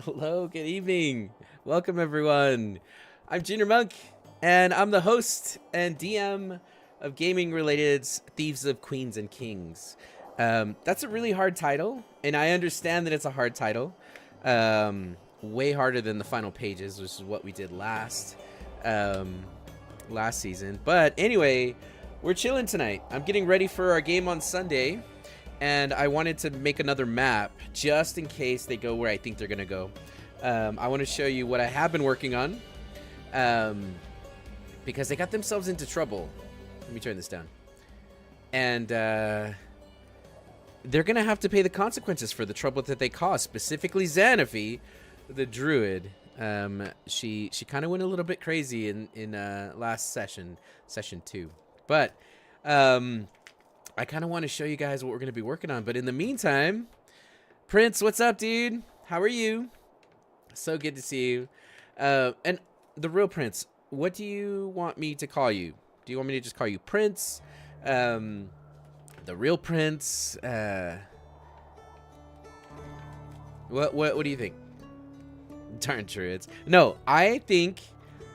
Hello, good evening. Welcome, everyone. I'm Junior Monk, and I'm the host and DM of gaming related Thieves of Queens and Kings. That's a really hard title, and I understand that it's a hard title. Way harder than the final pages, which is what we did last season. But anyway, we're chilling tonight. I'm getting ready for our game on Sunday, and I wanted to make another map just in case they go where I think they're gonna go. I want to show you what I have been working on, because they got themselves into trouble. Let me turn this down. And they're gonna have to pay the consequences for the trouble that they caused. Specifically, Xanaphi, the druid. She kind of went a little bit crazy in last session 2, but I kind of want to show you guys what we're going to be working on. But in the meantime, Prince, what's up, dude? How are you? So good to see you. And the real Prince, what do you want me to call you? Do you want me to just call you Prince? The real Prince? What do you think? Darn druids. No, I think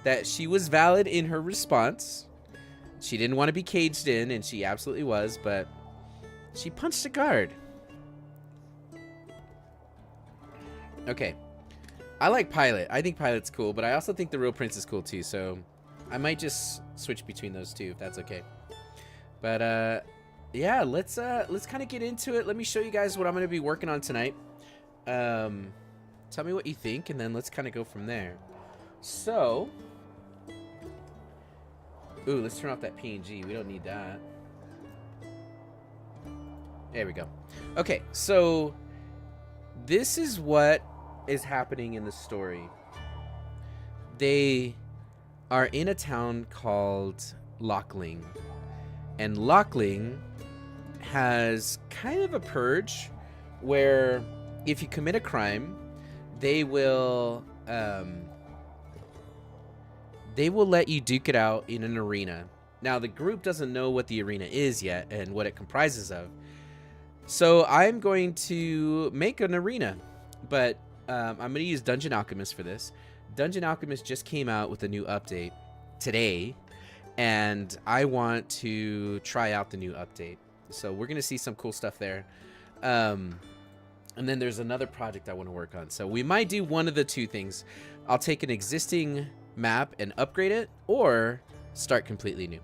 that she was valid in her response. She didn't want to be caged in, and she absolutely was, but she punched a guard. Okay. I like Pilot. I think Pilot's cool, but I also think the real Prince is cool too, so I might just switch between those two if that's okay. But yeah, let's kind of get into it. Let me show you guys what I'm going to be working on tonight. Tell me what you think, and then let's kind of go from there. So, ooh, let's turn off that PNG. We don't need that. There we go. Okay, so this is what is happening in the story. They are in a town called Lockling. And Lockling has kind of a purge where if you commit a crime, they will let you duke it out in an arena. Now, the group doesn't know what the arena is yet and what it comprises of. So I'm going to make an arena, but I'm going to use Dungeon Alchemist for this. Dungeon Alchemist just came out with a new update today, and I want to try out the new update. So we're going to see some cool stuff there. And then there's another project I want to work on. So we might do one of the two things. I'll take an existing map and upgrade it, or start completely new.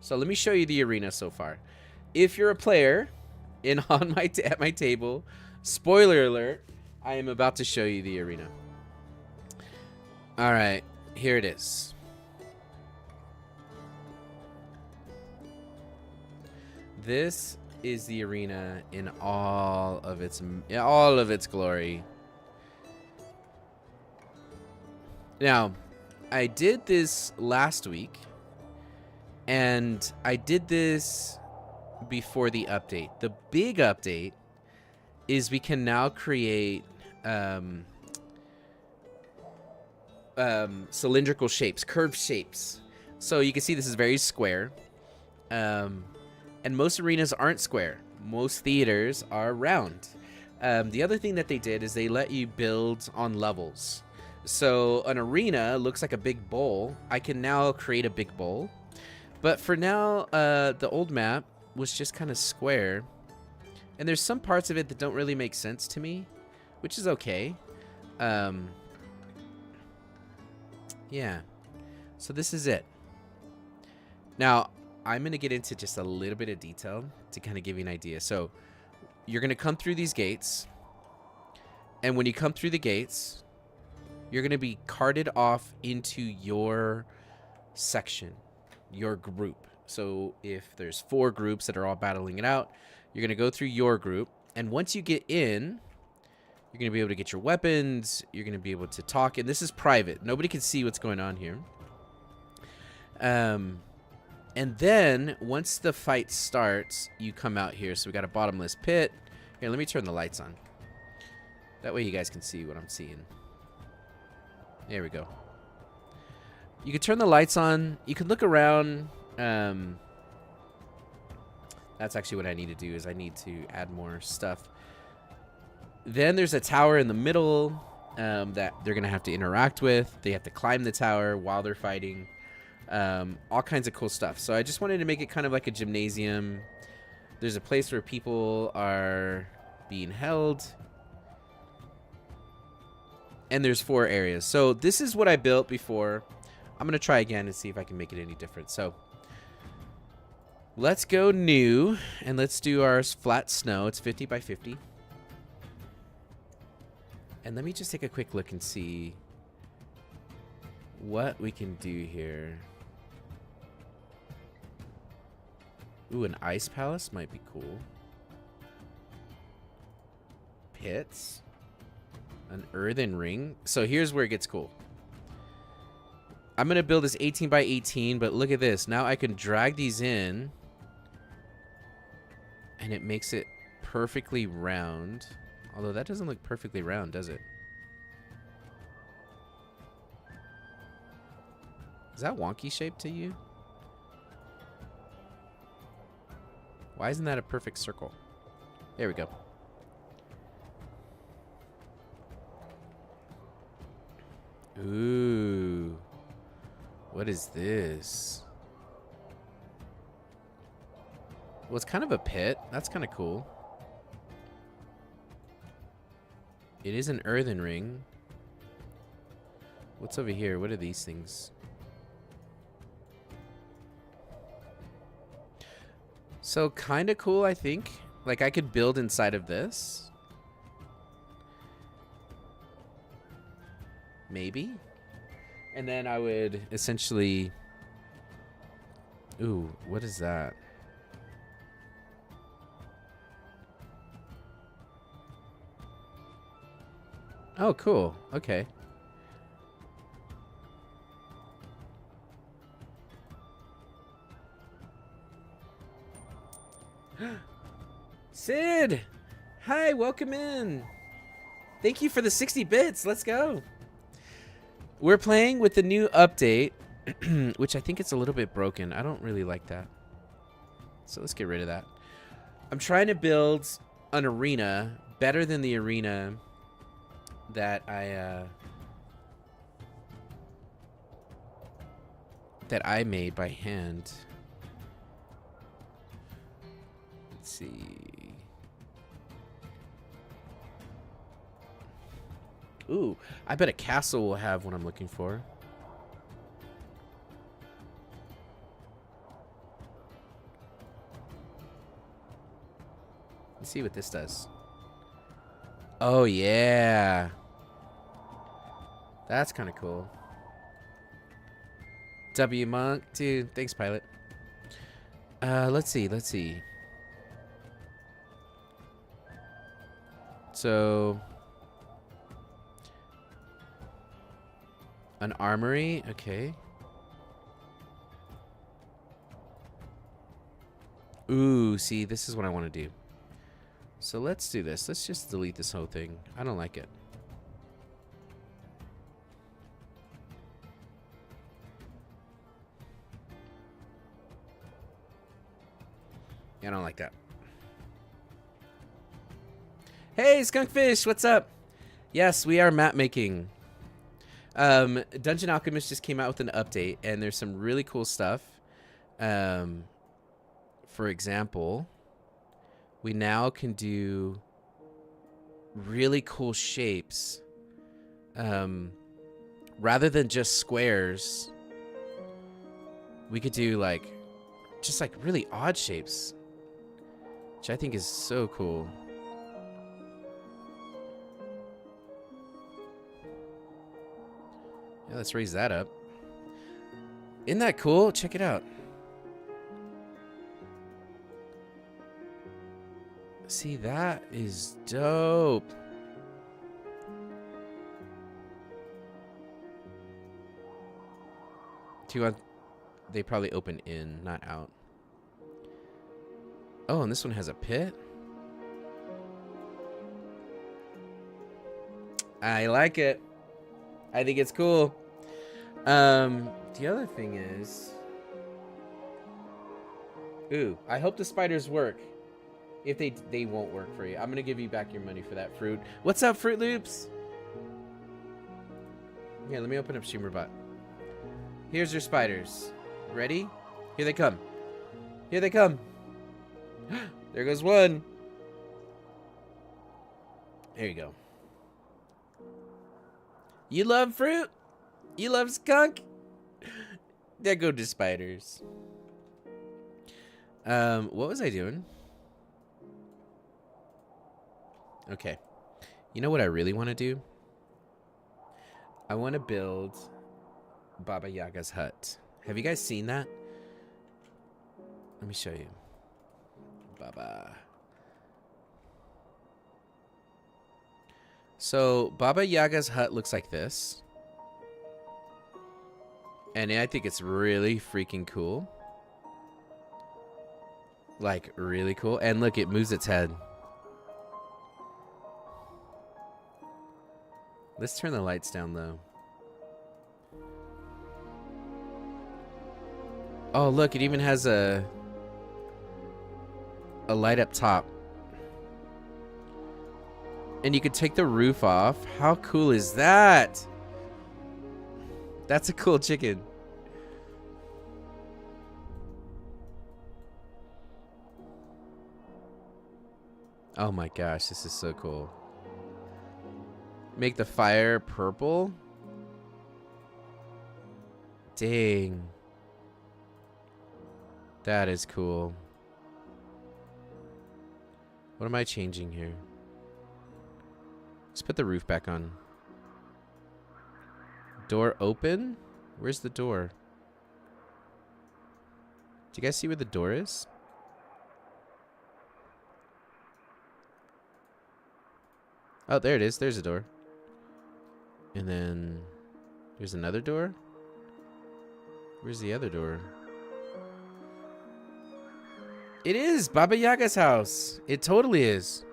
So let me show you the arena so far. If you're a player at my table, spoiler alert, I am about to show you the arena. All right, here it is. This is the arena in all of its glory. Now, I did this last week, and I did this before the update. The big update is we can now create cylindrical shapes, curved shapes. So you can see this is very square. And most arenas aren't square. Most theaters are round. The other thing that they did is they let you build on levels. So an arena looks like a big bowl. I can now create a big bowl. But for now, the old map was just kind of square. And there's some parts of it that don't really make sense to me, which is okay. Yeah. So this is it. Now, I'm going to get into just a little bit of detail to kind of give you an idea. So you're going to come through these gates. And when you come through the gates, you're going to be carted off into your section, your group. So if there's 4 groups that are all battling it out, you're going to go through your group. And once you get in, you're going to be able to get your weapons. You're going to be able to talk. And this is private. Nobody can see what's going on here. And then once the fight starts, you come out here. So we got a bottomless pit. Here, let me turn the lights on. That way you guys can see what I'm seeing. There we go. You can turn the lights on. You can look around. That's actually what I need to do, is I need to add more stuff. Then there's a tower in the middle that they're going to have to interact with. They have to climb the tower while they're fighting. All kinds of cool stuff. So I just wanted to make it kind of like a gymnasium. There's a place where people are being held. And there's 4 areas. So this is what I built before. I'm going to try again and see if I can make it any different. So let's go new. And let's do our flat snow. It's 50 by 50. And let me just take a quick look and see what we can do here. Ooh, an ice palace might be cool. Pits. An earthen ring. So here's where it gets cool. I'm going to build this 18 by 18, but look at this. Now I can drag these in. And it makes it perfectly round. Although that doesn't look perfectly round, does it? Is that wonky shape to you? Why isn't that a perfect circle? There we go. Ooh. What is this? Well, it's kind of a pit. That's kind of cool. It is an earthen ring. What's over here? What are these things? So kind of cool, I think. Like I could build inside of this. Maybe. And then I would essentially... Ooh, what is that? Oh, cool. Okay. Sid! Hi, welcome in. Thank you for the 60 bits. Let's go. We're playing with the new update, which I think it's a little bit broken. I don't really like that. So let's get rid of that. I'm trying to build an arena better than the arena that I made by hand. Let's see. Ooh, I bet a castle will have what I'm looking for. Let's see what this does. Oh, yeah. That's kind of cool. W Monk, dude. Thanks, Pilot. Let's see. Let's see. So, an armory. Okay. Ooh, see, this is what I want to do. So let's do this. Let's just delete this whole thing. I don't like it. Yeah, I don't like that. Hey, Skunkfish, what's up? Yes, we are map making. Dungeon Alchemist just came out with an update, and there's some really cool stuff. For example, we now can do really cool shapes. Rather than just squares, we could do like just like really odd shapes, which I think is so cool. Yeah, let's raise that up. Isn't that cool? Check it out. See, that is dope. Do you want... They probably open in, not out. Oh, and this one has a pit? I like it. I think it's cool. The other thing is... Ooh, I hope the spiders work. If they won't work for you. I'm gonna give you back your money for that fruit. What's up, Fruit Loops? Here, let me open up Shimmerbot. Here's your spiders. Ready? Here they come. Here they come. There goes one. There you go. You love fruit? You love skunk? There go the spiders. What was I doing? Okay. You know what I really want to do? I want to build Baba Yaga's hut. Have you guys seen that? Let me show you. Baba. So, Baba Yaga's hut looks like this. And I think it's really freaking cool. Like, really cool. And look, it moves its head. Let's turn the lights down, though. Oh, look, it even has a light up top. And you could take the roof off. How cool is that? That's a cool chicken. Oh my gosh, this is so cool. Make the fire purple? Dang. That is cool. What am I changing here? Let's put the roof back on. Door open? Where's the door? Do you guys see where the door is? Oh, there it is. There's a door. And then there's another door. Where's the other door? It is Baba Yaga's house. It totally is.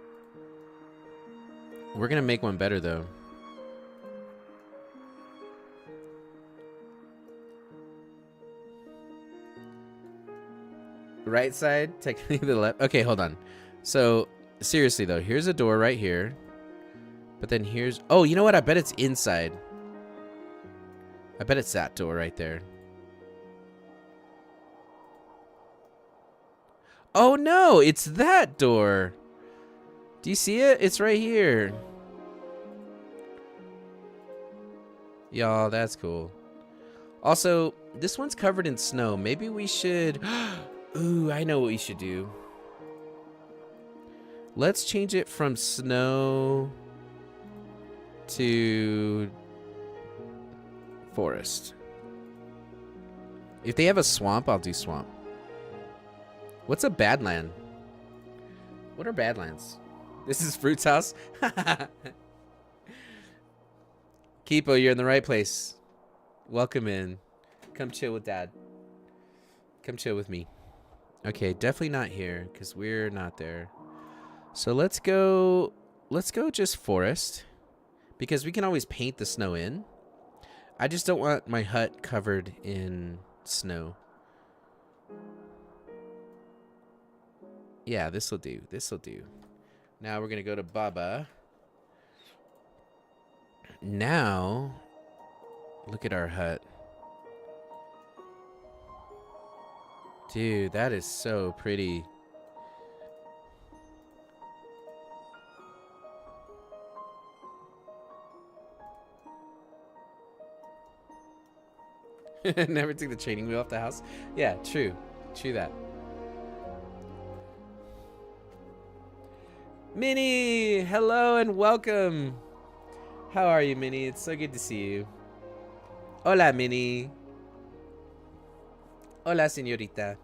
We're gonna make one better though. Right side, technically the left. Okay, hold on. So seriously though, here's a door right here. But then here's... Oh, you know what? I bet it's inside. I bet it's that door right there. Oh, no! It's that door! Do you see it? It's right here. Y'all, that's cool. Also, this one's covered in snow. Maybe we should... Ooh, I know what we should do. Let's change it from snow... to forest. If they have a swamp, I'll do swamp. What's a badland? What are badlands? This is Fruit's house. Kipo, you're in the right place. Welcome in. Come chill with Dad. Come chill with me. Okay, definitely not here because we're not there. So let's go just forest. Because we can always paint the snow in. I just don't want my hut covered in snow. Yeah, this'll do. This'll do. Now we're going to go to Baba. Now, look at our hut. Dude, that is so pretty. Never took the training wheel off the house. Yeah, true. True that. Minnie! Hello and welcome. How are you, Minnie? It's so good to see you. Hola, Minnie. Hola, señorita.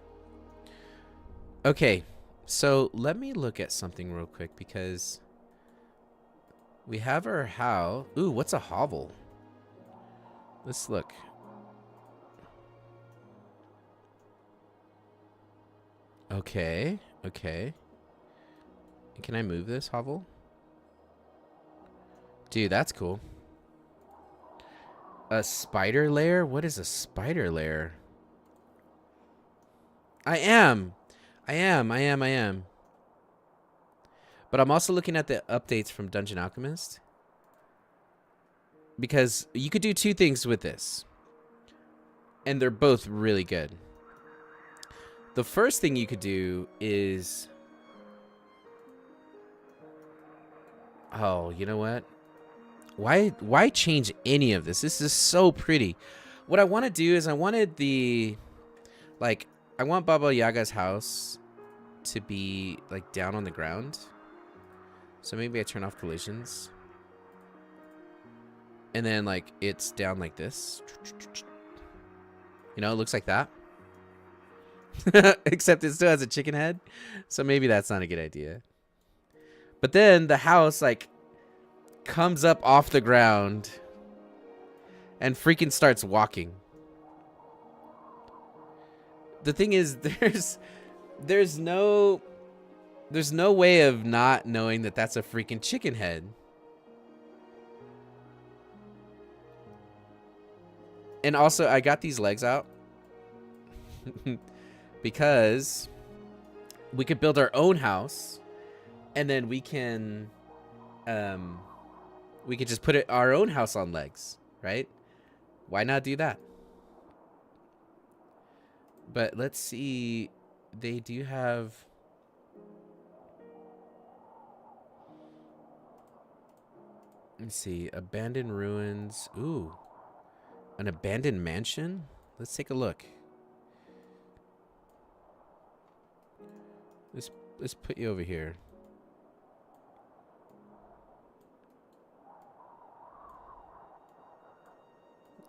Okay, so let me look at something real quick because we have our house. Ooh, what's a hovel? Let's look. Okay, okay. Can I move this hovel? Dude, that's cool. A spider lair? What is a spider lair? I am. But I'm also looking at the updates from Dungeon Alchemist, because you could do two things with this, and they're both really good. The first thing you could do is... Oh, you know what? Why change any of this? This is so pretty. What I want to do is I wanted the... Like, I want Baba Yaga's house to be, like, down on the ground. So maybe I turn off collisions. And then, like, it's down like this. You know, it looks like that. Except it still has a chicken head. So maybe that's not a good idea. But then the house, like, comes up off the ground and freaking starts walking. The thing is, there's no way of not knowing that that's a freaking chicken head. And also, I got these legs out because we could build our own house, and then we could just put our own house on legs, right? Why not do that? But let's see. They do have... Let's see. Abandoned ruins. Ooh. An abandoned mansion? Let's take a look. Let's put you over here.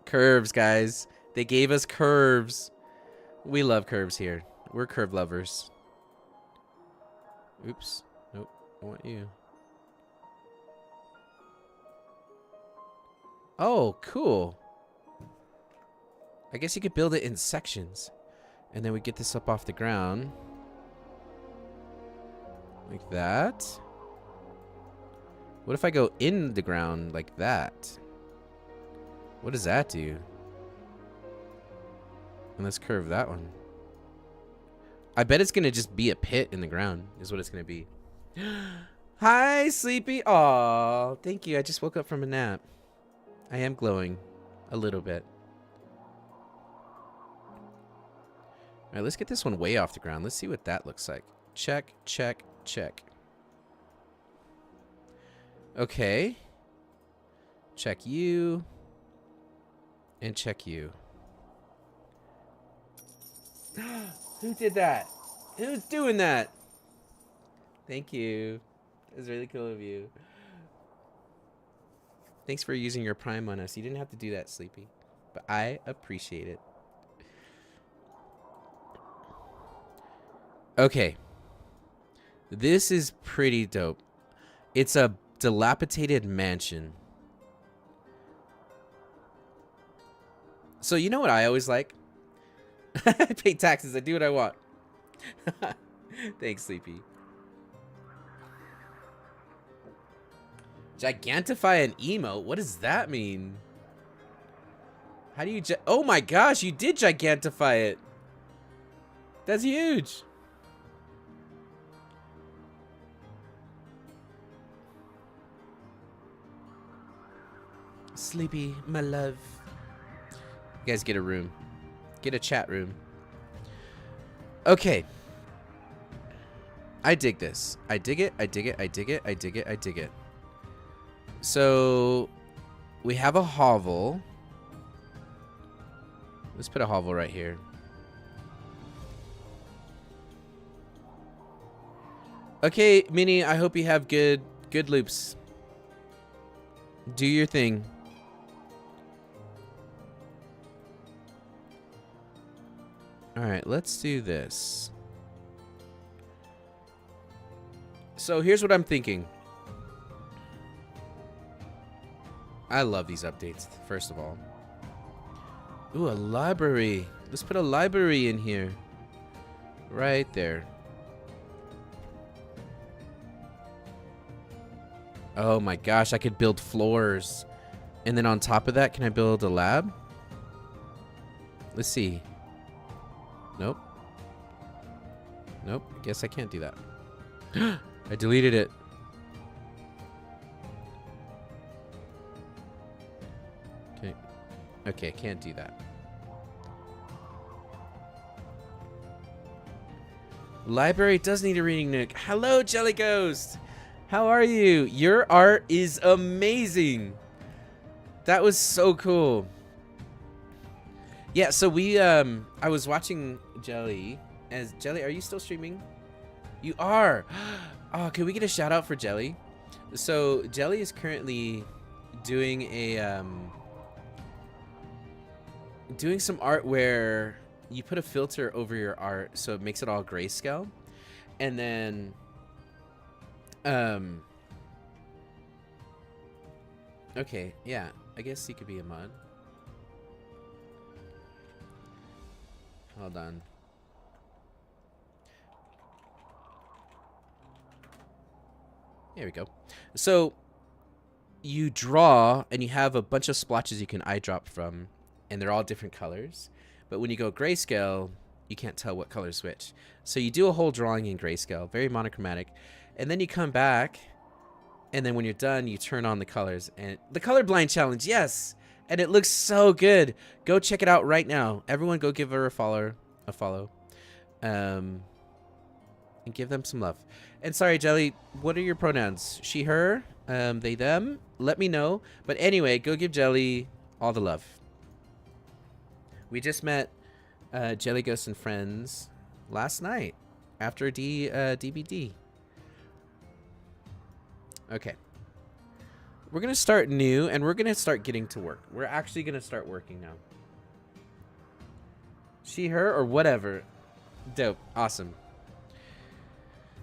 Curves, guys. They gave us curves. We love curves here. We're curve lovers. Oops. Nope. I want you. Oh, cool. I guess you could build it in sections. And then we get this up off the ground. Like that. What if I go in the ground like that? What does that do? And let's curve that one. I bet it's gonna just be a pit in the ground is what it's gonna be. Hi, Sleepy. Aw, thank you. I just woke up from a nap. I am glowing a little bit. All right, let's get this one way off the ground. Let's see what that looks like. Check, check, check. Okay. Check you. And check you. Who did that? Who's doing that? Thank you. It was really cool of you. Thanks for using your Prime on us. You didn't have to do that, Sleepy. But I appreciate it. Okay. This is pretty dope. It's a dilapidated mansion. So you know what I always like? I pay taxes. I do what I want. Thanks, Sleepy. Gigantify an emote? What does that mean? How do you... Oh my gosh, you did gigantify it. That's huge. Sleepy, my love. You guys get a room. Get a chat room. Okay. I dig this. I dig it. I dig it. I dig it. I dig it. I dig it. So we have a hovel. Let's put a hovel right here. Okay, Minnie, I hope you have good loops. Do your thing. All right, let's do this. So here's what I'm thinking. I love these updates, first of all. Ooh, a library. Let's put a library in here. Right there. Oh my gosh, I could build floors. And then on top of that, can I build a lab? Let's see. Nope. Nope, guess I can't do that. I deleted it. Okay, I can't do that. Library does need a reading nook. Hello, Jelly Ghost. How are you? Your art is amazing. That was so cool. Yeah, so I was watching Jelly. Jelly, are you still streaming? You are. Oh, can we get a shout out for Jelly? So Jelly is currently doing doing some art where you put a filter over your art so it makes it all grayscale, and then okay, yeah, I guess he could be a mod. Hold on. There we go. So you draw and you have a bunch of splotches you can eyedrop from, and they're all different colors. But when you go grayscale, you can't tell what color's which. So you do a whole drawing in grayscale, very monochromatic, and then you come back, and then when you're done, you turn on the colors. And the colorblind challenge, yes, and it looks so good. Go check it out right now. Everyone, go give her a follow, and give them some love. And sorry, Jelly, what are your pronouns? She, her, they, them. Let me know. But anyway, go give Jelly all the love. We just met Jelly Ghost and friends last night after DBD. Okay. We're going to start new, and we're going to start getting to work. We're actually going to start working now. She, her, or whatever. Dope. Awesome.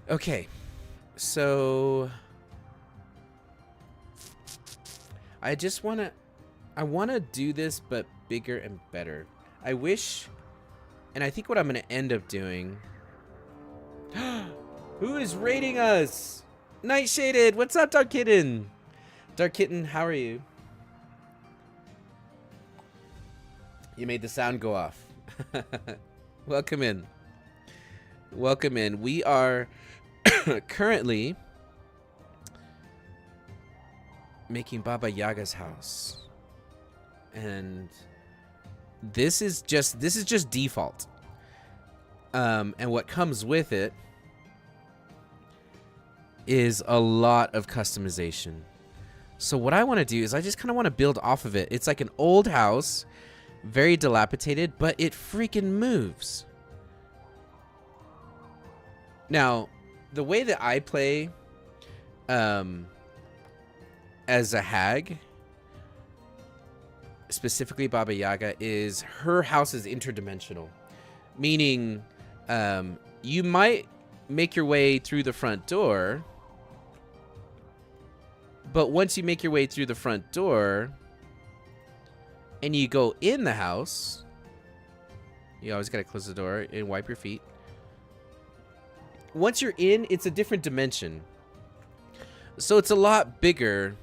Okay. So I just want to... I want to do this, but bigger and better. I wish... And I think what I'm going to end up doing... Who is raiding us? Nightshaded! What's up, Dark Kitten? Dark Kitten, how are you? You made the sound go off. Welcome in. Welcome in. We are currently making Baba Yaga's house. And this is just default. And what comes with it is a lot of customization. So what I want to do is I just kind of want to build off of it. It's like an old house, very dilapidated, but it freaking moves. Now, the way that I play as a hag, specifically Baba Yaga, is her house is interdimensional. Meaning, you might make your way through the front door, but once you make your way through the front door and you go in the house, you always gotta close the door and wipe your feet. Once you're in, it's a different dimension. So it's a lot bigger.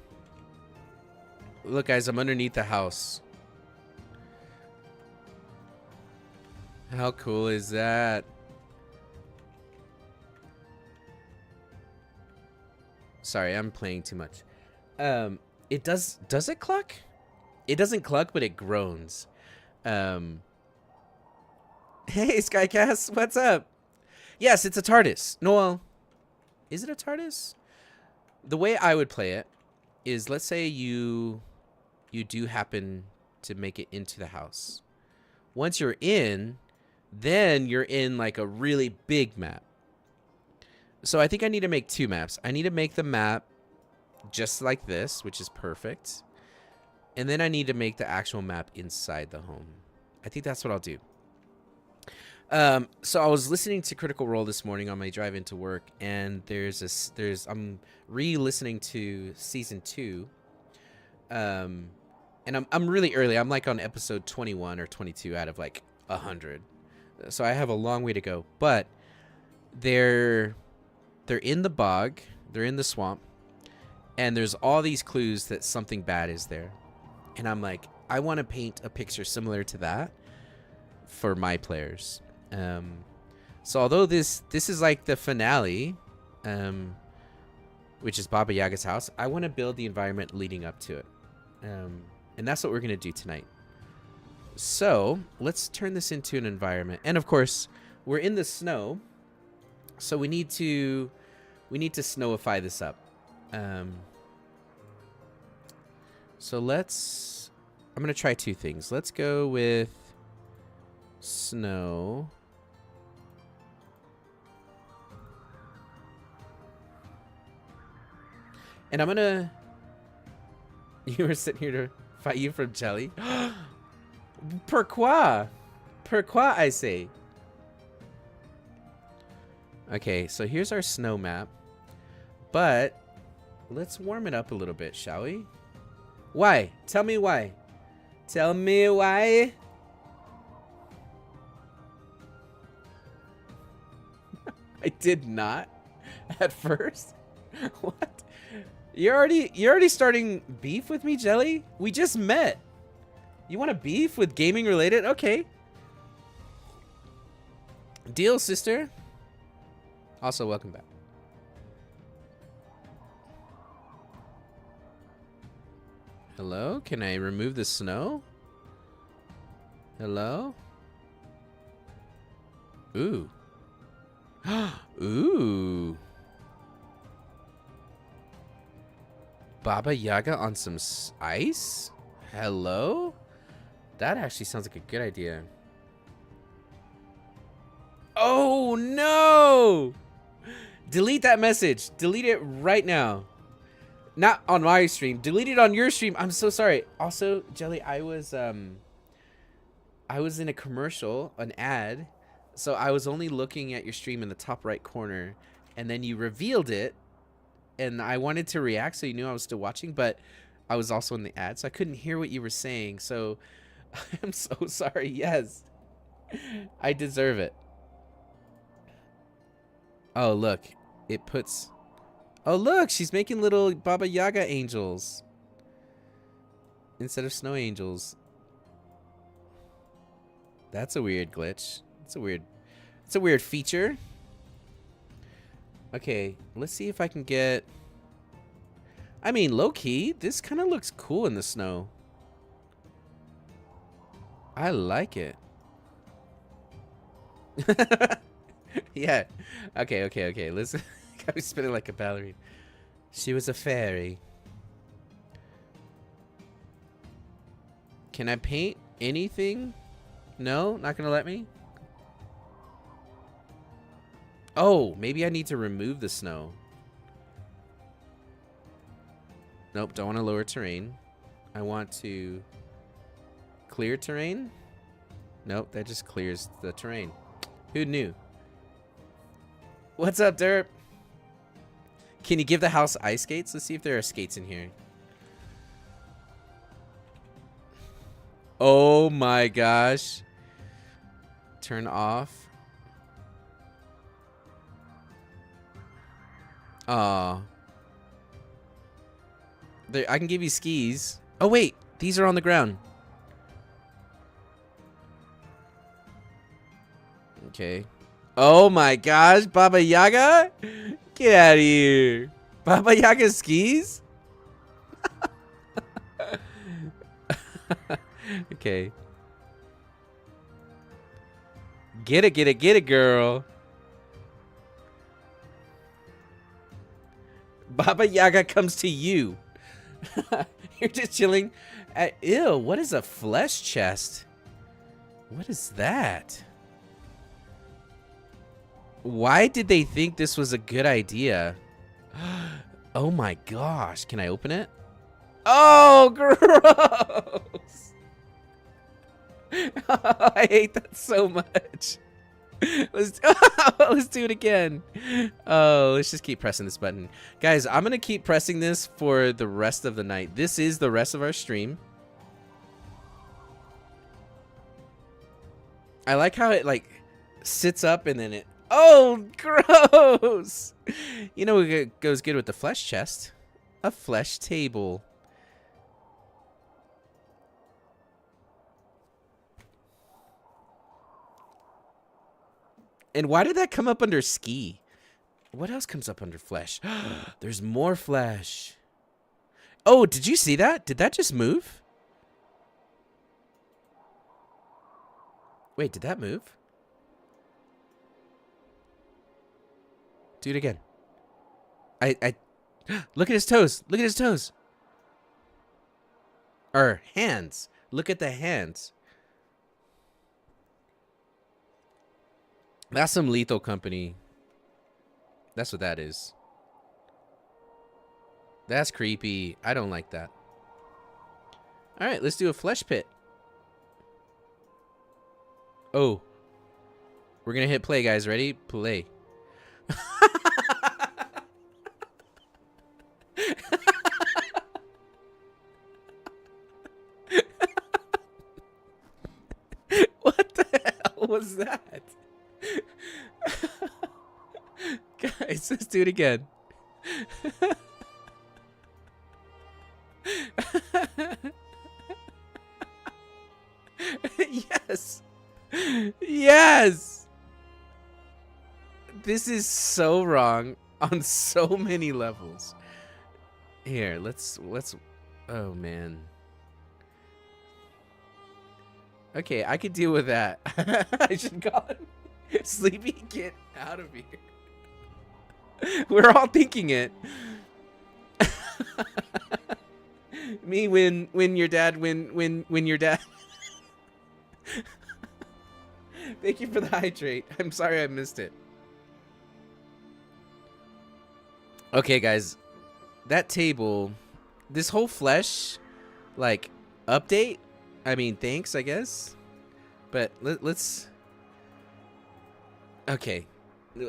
Look, guys, I'm underneath the house. How cool is that? Sorry, I'm playing too much. It does it cluck? It doesn't cluck, but it groans. Hey, Skycast, what's up? Yes, it's a TARDIS. Noel, is it a TARDIS? The way I would play it is, let's say you do happen to make it into the house. Once you're in, then you're in like a really big map. So I think I need to make two maps. I need to make the map just like this, which is perfect. And then I need to make the actual map inside the home. I think that's what I'll do. So I was listening to Critical Role this morning on my drive into work, and I'm re-listening to season 2. And I'm really early. I'm like on episode 21 or 22 out of like 100. So I have a long way to go, but they're in the bog, they're in the swamp, and there's all these clues that something bad is there. And I'm like, I want to paint a picture similar to that for my players. So although this is like the finale, which is Baba Yaga's house, I want to build the environment leading up to it. And that's what we're going to do tonight. So let's turn this into an environment. And of course, we're in the snow, so we need to snowify this up. So I'm gonna try two things. Let's go with snow. And I'm gonna... You were sitting here to fight you from Jelly? Pourquoi? Pourquoi, I say? Okay, so here's our snow map. But let's warm it up a little bit, shall we? Why? Tell me why. Tell me why. I did not at first. What? You're already starting beef with me, Jelly? We just met. You want to beef with gaming related? Okay. Deal, sister. Also, welcome back. Hello? Can I remove the snow? Hello? Ooh. Ooh. Baba Yaga on some ice? Hello? That actually sounds like a good idea. Oh, no! Delete that message. Delete it right now. Not on my stream. Delete it on your stream. I'm so sorry. Also, Jelly, I was in a commercial, an ad. So I was only looking at your stream in the top right corner, and then you revealed it, and I wanted to react so you knew I was still watching, but I was also in the ad, so I couldn't hear what you were saying. So I'm so sorry. Yes, I deserve it. Oh, look, it puts... Oh, look, she's making little Baba Yaga angels instead of snow angels. That's a weird glitch. It's a weird feature. Okay, let's see if I can get... I mean, low-key, this kind of looks cool in the snow. I like it. Yeah. Okay. Listen. Got me spinning like a ballerina. She was a fairy. Can I paint anything? No? Not gonna let me? Oh, maybe I need to remove the snow. Nope, don't want to lower terrain. I want to clear terrain. Nope, that just clears the terrain. Who knew? What's up, Derp? Can you give the house ice skates? Let's see if there are skates in here. Oh my gosh. Turn off. Aw. There, I can give you skis. Oh wait, these are on the ground. Okay. Oh my gosh, Baba Yaga? Get out of here. Baba Yaga skis? Okay. Get it, girl. Baba Yaga comes to you. You're just chilling at... Ew, what is a flesh chest? What is that? Why did they think this was a good idea? Oh my gosh. Can I open it? Oh, gross. I hate that so much. Let's do it again. Oh, let's just keep pressing this button. Guys, I'm going to keep pressing this for the rest of the night. This is the rest of our stream. I like how it like sits up and then it... Oh, gross. You know what goes good with the flesh chest? A flesh table. And why did that come up under ski? What else comes up under flesh? There's more flesh. Oh, did you see that? Did that just move? Wait, did that move? Do it again. I look at his toes. Look at his toes. Or hands. Look at the hands. That's some Lethal Company. That's what that is. That's creepy. I don't like that. All right, let's do a flesh pit. Oh. We're going to hit play, guys. Ready? Play. What the hell was that? Guys, let's do it again. Yes. Yes. This is so wrong on so many levels. Here, let's oh man. Okay, I could deal with that. I should call him Sleepy, get out of here. We're all thinking it. Me when your dad when your dad. Thank you for the hydrate. I'm sorry I missed it. Okay, guys. That table, this whole flesh like update, I mean, thanks, I guess. But let's okay.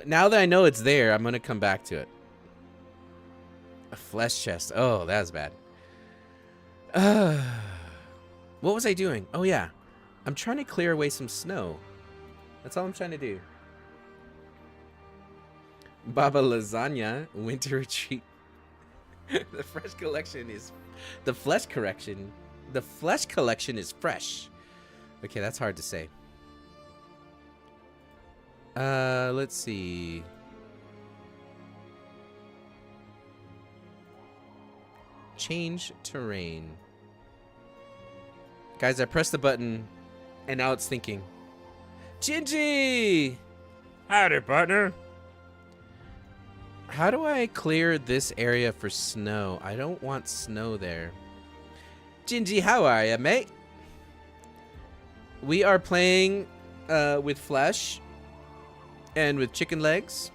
Now that I know it's there, I'm going to come back to it. A flesh chest. Oh, that was bad. What was I doing? Oh, yeah. I'm trying to clear away some snow. That's all I'm trying to do. Baba Lasagna, Winter Retreat. The fresh collection is... The flesh collection... The flesh collection is fresh. Okay, that's hard to say. Let's see. Change terrain. Guys, I pressed the button, and now it's thinking. Gingy! Howdy, partner. How do I clear this area for snow? I don't want snow there. Gingy, how are ya, mate? We are playing with flesh and with chicken legs.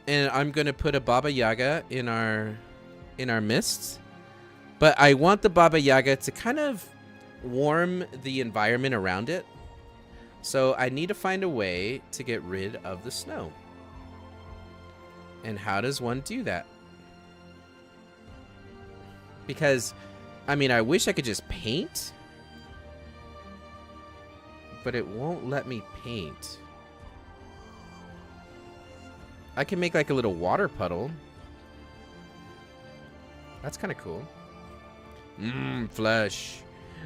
And I'm gonna put a Baba Yaga in our midst. But I want the Baba Yaga to kind of warm the environment around it. So I need to find a way to get rid of the snow. And how does one do that? Because, I mean, I wish I could just paint. But it won't let me paint. I can make like a little water puddle. That's kind of cool. Flesh.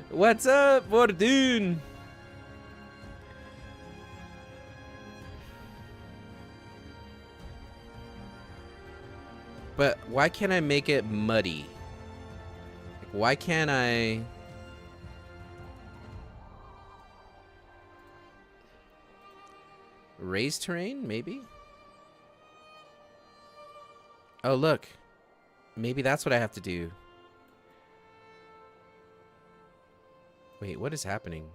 What's up, Vordoon? But why can't I make it muddy? Like, why can't I... Raise terrain, maybe? Oh, look. Maybe that's what I have to do. Wait, what is happening?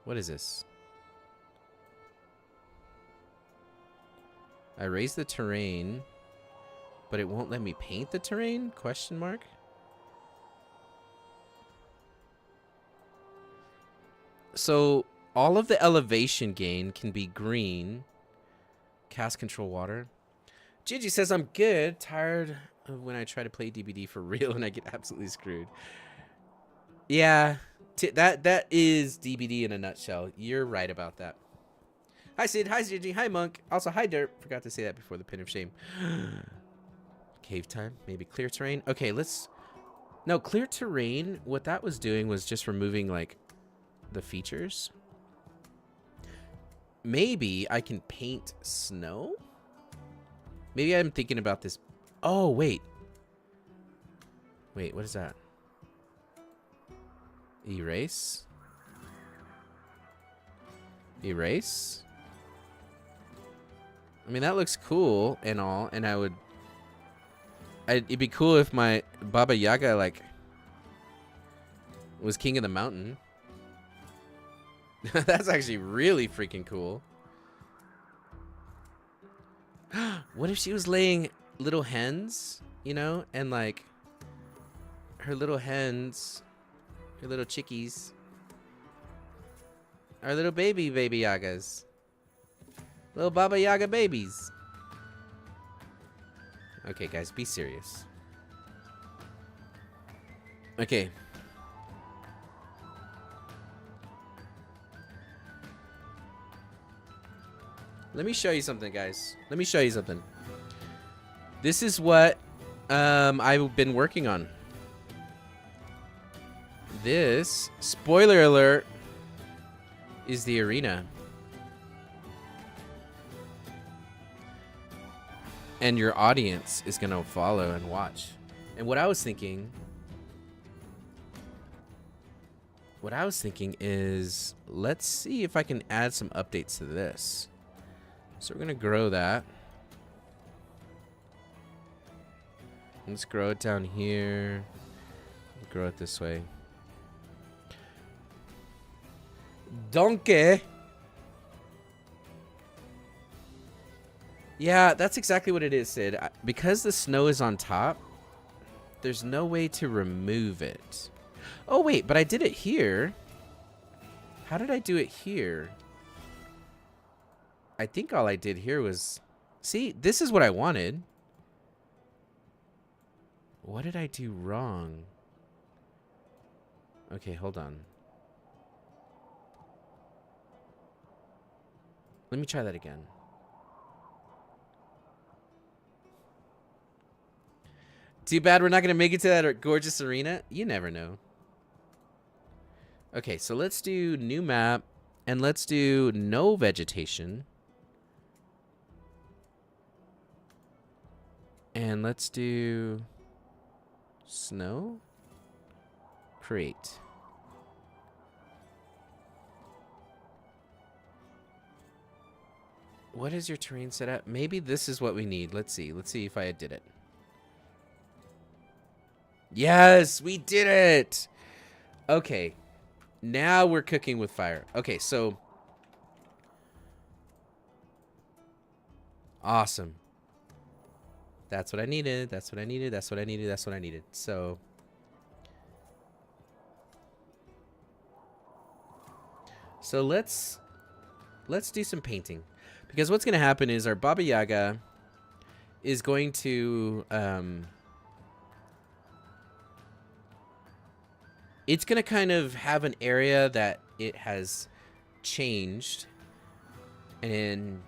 What is this? I raise the terrain, but it won't let me paint the terrain? Question mark? So all of the elevation gain can be green. Cast control water. Gigi says I'm good. Tired of when I try to play DBD for real and I get absolutely screwed. Yeah, that is DBD in a nutshell. You're right about that. Hi Sid. Hi Gigi. Hi Monk. Also hi Dirt. Forgot to say that before the pin of shame. Cave time. Maybe clear terrain. Okay, let's... No, clear terrain. What that was doing was just removing like the features. Maybe I can paint snow? Maybe I'm thinking about this. Oh, wait. Wait, what is that? Erase? Erase. I mean, that looks cool and all, and it'd be cool if my Baba Yaga, like, was king of the mountain. That's actually really freaking cool. What if she was laying little hens, you know, and like her little hens, her little chickies, our little baby Yagas, little Baba Yaga babies. Okay, guys, be serious. Okay. Let me show you something, guys. Let me show you something. This is what I've been working on. This, spoiler alert, is the arena. And your audience is going to follow and watch. And what I was thinking is, let's see if I can add some updates to this. So we're going to grow that. Let's grow it down here. Grow it this way. Donkey. Yeah, that's exactly what it is, Sid. Because the snow is on top, there's no way to remove it. Oh, wait, but I did it here. How did I do it here? I think all I did here was... See, this is what I wanted. What did I do wrong? Okay, hold on. Let me try that again. Too bad we're not going to make it to that gorgeous arena. You never know. Okay, so let's do new map. And let's do no vegetation. And let's do snow. Create. What is your terrain set at? Maybe this is what we need. Let's see. Let's see if I did it. Yes, we did it. Okay. Now we're cooking with fire. Okay, so. Awesome. That's what I needed. That's what I needed. That's what I needed. That's what I needed. So. So let's do some painting. Because what's going to happen is our Baba Yaga is going to it's going to kind of have an area that it has changed and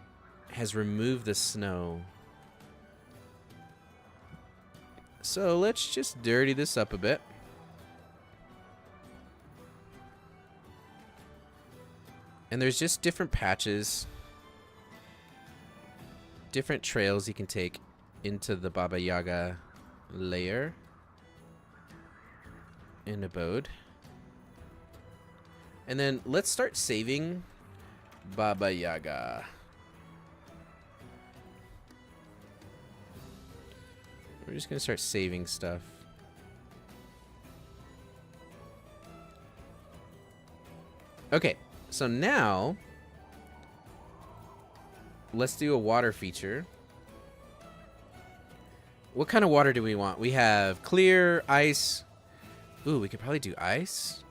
has removed the snow. So let's just dirty this up a bit. And there's just different patches, different trails you can take into the Baba Yaga layer and abode. And then let's start saving Baba Yaga. We're just gonna start saving stuff. Okay, so now let's do a water feature. What kind of water do we want? We have clear, ice. Ooh, we could probably do ice.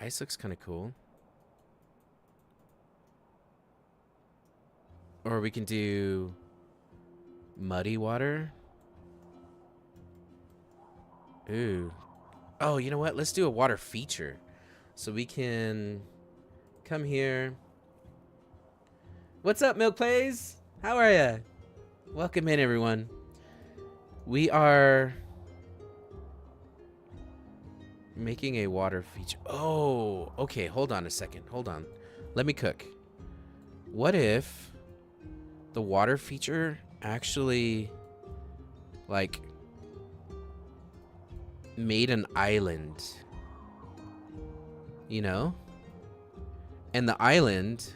Ice looks kind of cool. Or we can do muddy water. Ooh. Oh, you know what? Let's do a water feature. So we can come here. What's up, Milk Plays? How are ya? Welcome in, everyone. We are making a water feature. Oh, okay. Hold on a second. Hold on. Let me cook. What if the water feature actually, like, made an island? You know? And the island...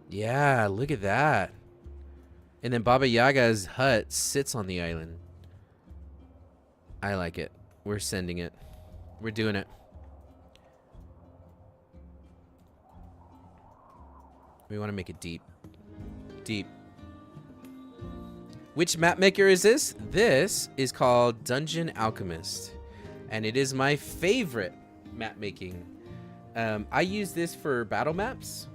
Yeah, look at that. And then Baba Yaga's hut sits on the island. I like it. We're sending it. We're doing it. We want to make it deep. Deep. Which map maker is this? This is called Dungeon Alchemist. And it is my favorite map making. I use this for battle maps.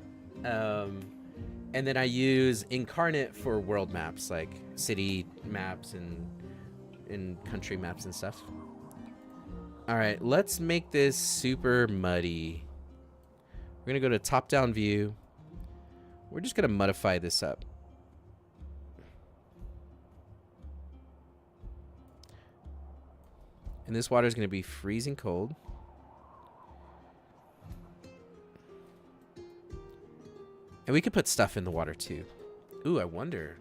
And then I use Incarnate for world maps, like city maps and country maps and stuff. All right, let's make this super muddy. We're gonna go to top-down view. We're just gonna mudify this up. And this water is gonna be freezing cold. And we could put stuff in the water too. Ooh, I wonder.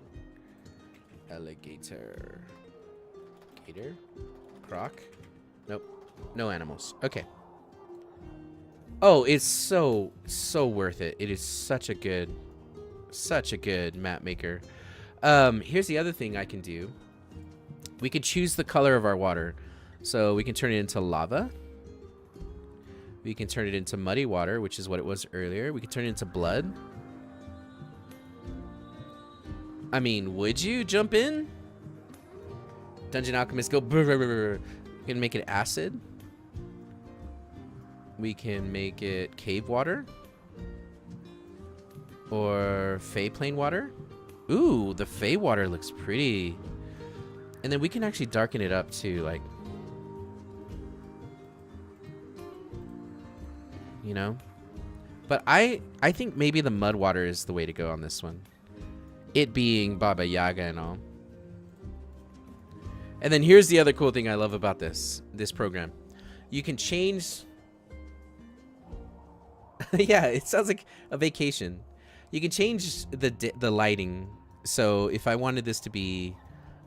Alligator. Gator? Croc? Nope. No animals. Okay. Oh, it's so worth it. It is such a good map maker. Here's the other thing I can do. We can choose the color of our water. So we can turn it into lava. We can turn it into muddy water, which is what it was earlier. We can turn it into blood. I mean, would you jump in? Dungeon Alchemist, go. We can make it acid. We can make it cave water. Or Fey Plain water. Ooh, the Fey water looks pretty. And then we can actually darken it up too, like, you know? But I think maybe the mud water is the way to go on this one. It being Baba Yaga and all. And then here's the other cool thing I love about this program. You can change... yeah, it sounds like a vacation. You can change the lighting. So if I wanted this to be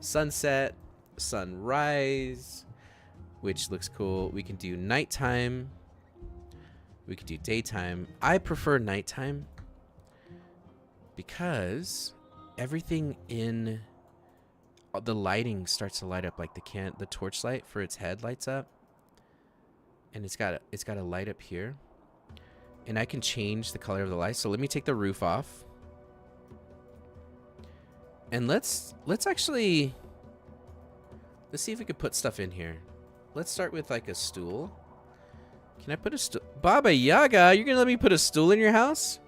sunset, sunrise, which looks cool. We can do nighttime. We could do daytime. I prefer nighttime because everything in the lighting starts to light up, like the torch light for its head lights up, and it's got a light up here, and I can change the color of the light. So let me take the roof off, and let's see if we could put stuff in here. Let's start with like a stool. Can I put a stool? Baba Yaga, you're gonna let me put a stool in your house?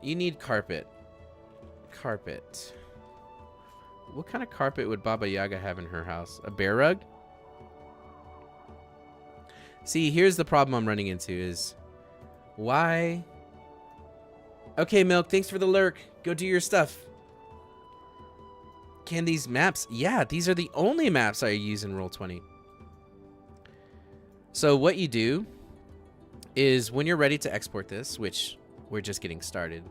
You need carpet. Carpet. What kind of carpet would Baba Yaga have in her house? A bear rug? See, here's the problem I'm running into is why? Okay, Milk, thanks for the lurk. Go do your stuff. Can these maps? Yeah, these are the only maps I use in Roll20. So what you do is when you're ready to export this, which we're just getting started,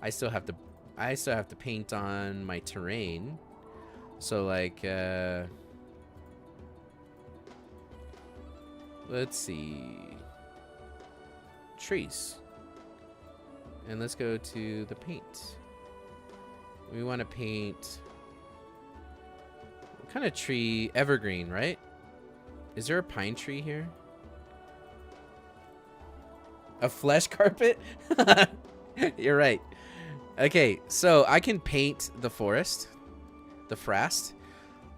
I still have to paint on my terrain. So like let's see, trees, and let's go to the paint. We want to paint what kind of tree? Evergreen, right? Is there a pine tree here? A flesh carpet? You're right. Okay, so I can paint the forest, the frast,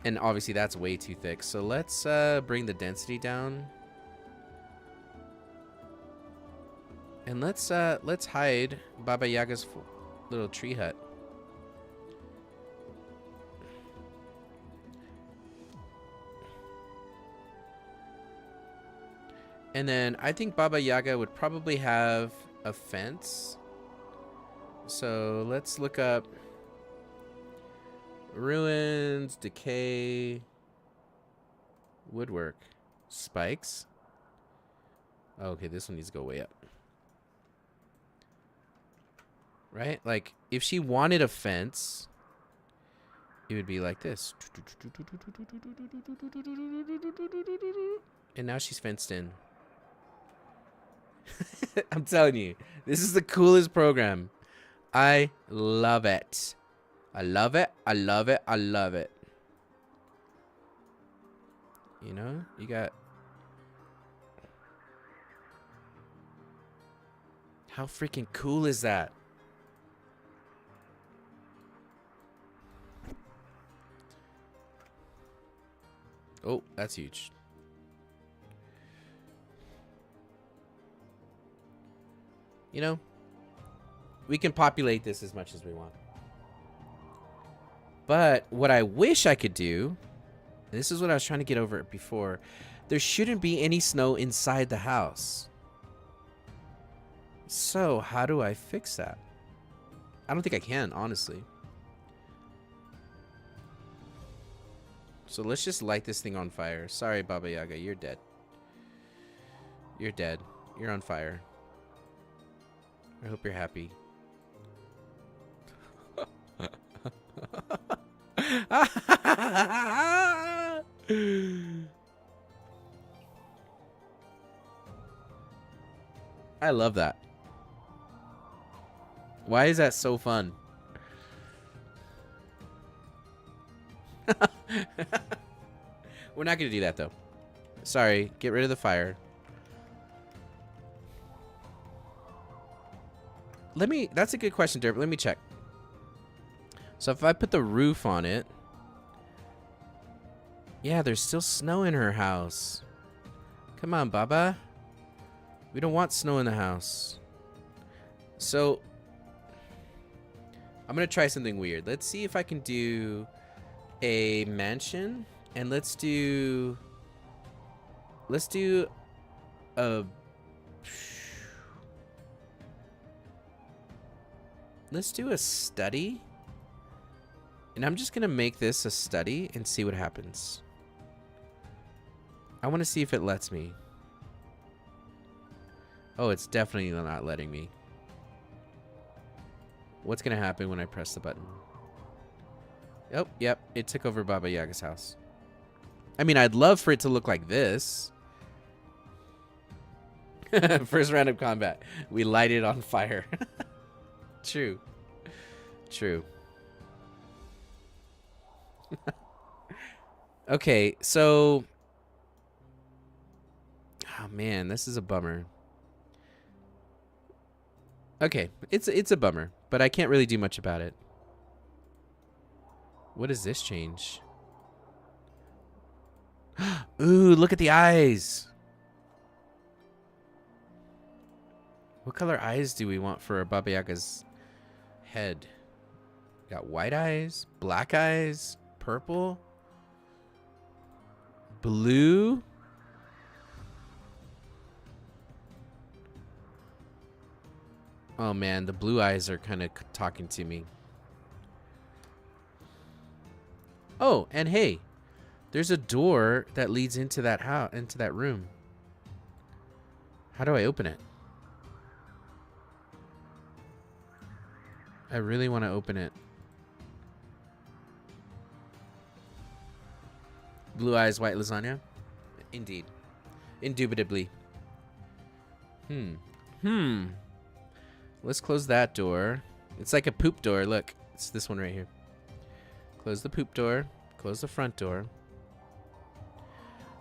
and obviously that's way too thick. So let's bring the density down, and let's hide Baba Yaga's little tree hut. And then I think Baba Yaga would probably have a fence. So let's look up ruins, decay, woodwork, spikes. Oh, okay, this one needs to go way up. Right? Like, if she wanted a fence, it would be like this. And now she's fenced in. I'm telling you, this is the coolest program. I love it. I love it. I love it. I love it. You know, you got... How freaking cool is that? Oh, that's huge. You know, we can populate this as much as we want. But what I wish I could do, this is what I was trying to get over before, there shouldn't be any snow inside the house. So how do I fix that? I don't think I can, honestly. So let's just light this thing on fire. Sorry, Baba Yaga, you're dead. You're dead. You're on fire. I hope you're happy. I love that. Why is that so fun? We're not going to do that, though. Sorry. Get rid of the fire. That's a good question, Derp. Let me check. So if I put the roof on it. Yeah, there's still snow in her house. Come on, Baba. We don't want snow in the house. So I'm going to try something weird. Let's see if I can do a mansion. And let's do a... Let's do a study. And I'm just going to make this a study and see what happens. I want to see if it lets me. Oh, it's definitely not letting me. What's going to happen when I press the button? Oh, yep. It took over Baba Yaga's house. I mean, I'd love for it to look like this. First round of combat. We light it on fire. True. True. Okay, so... Oh, man, this is a bummer. Okay, it's a bummer, but I can't really do much about it. What does this change? Ooh, look at the eyes. What color eyes do we want for Baba Yaga's head? Got white eyes, black eyes, purple, blue. Oh man, the blue eyes are kind of talking to me. Oh, and hey, there's a door that leads into that house, into that room. How do I open it? I really want to open it. Blue eyes, white lasagna? Indeed. Indubitably. Let's close that door. It's like a poop door. Look, it's this one right here. Close the poop door. Close the front door.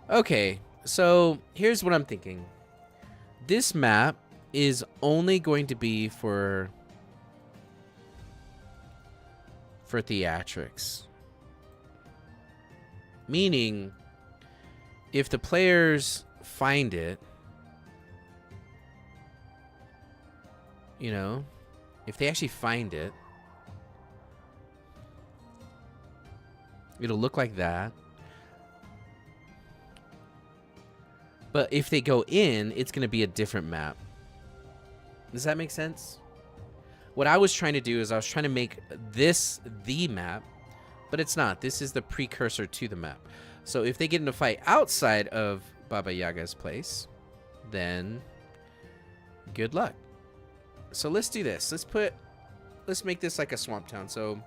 Okay, so here's what I'm thinking. This map is only going to be for theatrics. Meaning, if the players find it, you know, if they actually find it, it'll look like that. But if they go in, it's going to be a different map. Does that make sense? What I was trying to do is I was trying to make this the map, but it's not. This is the precursor to the map. So if they get in a fight outside of Baba Yaga's place, then good luck. So let's do this. Let's make this like a swamp town. So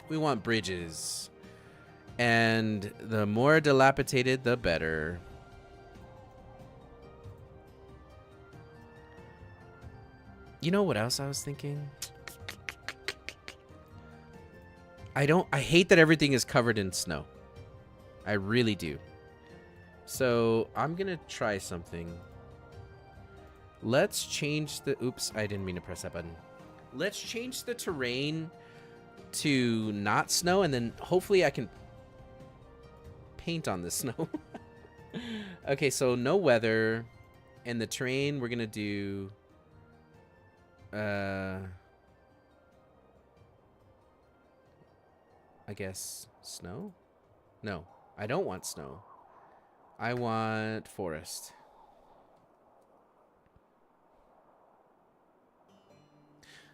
We want bridges. And the more dilapidated, the better. You know what else I was thinking? I hate that everything is covered in snow. I really do. So I'm gonna try something. Let's change the, oops, I didn't mean to press that button. Let's change the terrain to not snow, and then hopefully I can paint on the snow. Okay, so no weather, and the terrain we're gonna do I guess snow? No, I don't want snow. I want forest.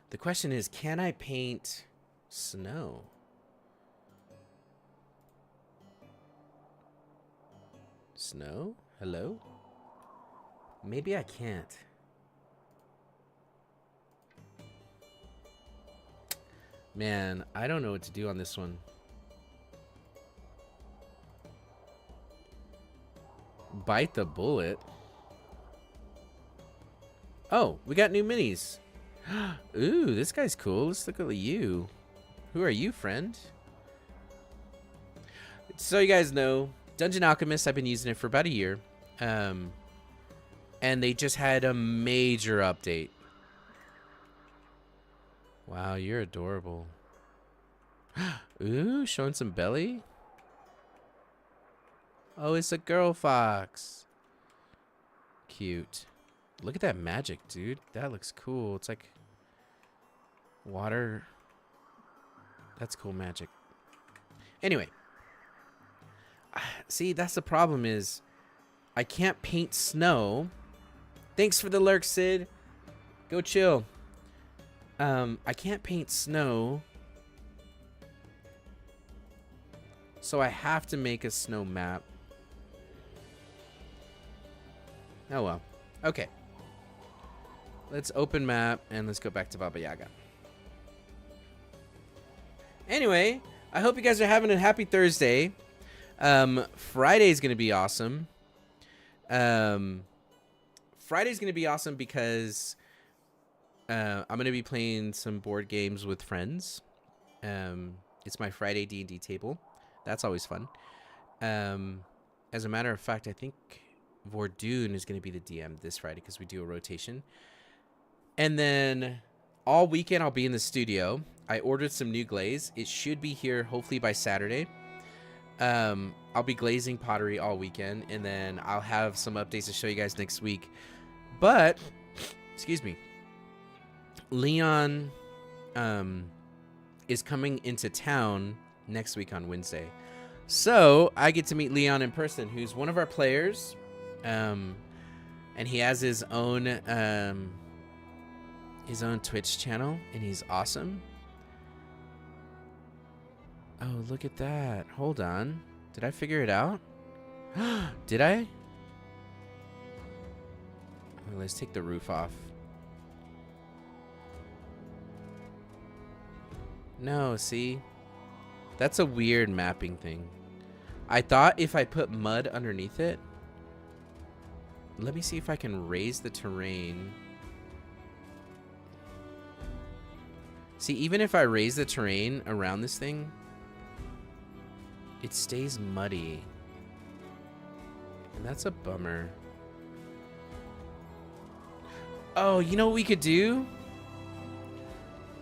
The question is, can I paint snow? Snow? Hello? Maybe I can't. Man, I don't know what to do on this one. Bite the bullet. Oh, we got new minis. Ooh, this guy's cool. Let's look at you. Who are you, friend? So you guys know, Dungeon Alchemist, I've been using it for about a year. And they just had a major update. Wow, you're adorable. Ooh, showing some belly. Oh, it's a girl fox. Cute. Look at that magic, dude. That looks cool. It's like water. That's cool magic. Anyway. See, that's the problem is I can't paint snow. Thanks for the lurk, Sid. Go chill. I can't paint snow. So I have to make a snow map. Oh well. Okay. Let's open map and let's go back to Baba Yaga. Anyway, I hope you guys are having a happy Thursday. Friday's gonna be awesome. Friday's gonna be awesome because I'm gonna be playing some board games with friends. It's my Friday D&D table. That's always fun. As a matter of fact, I think Vordoon is going to be the DM this Friday because we do a rotation. And then all weekend I'll be in the studio. I ordered some new glaze. It should be here hopefully by Saturday. I'll be glazing pottery all weekend, and then I'll have some updates to show you guys next week. But, excuse me, Leon is coming into town next week on Wednesday. So I get to meet Leon in person, who's one of our players. And he has his own Twitch channel, and he's awesome. Oh, look at that. Hold on. Did I figure it out? Did I? Well, let's take the roof off. No, see? That's a weird mapping thing. I thought if I put mud underneath it. Let me see if I can raise the terrain. See, even if I raise the terrain around this thing, it stays muddy. And that's a bummer. Oh, you know what we could do?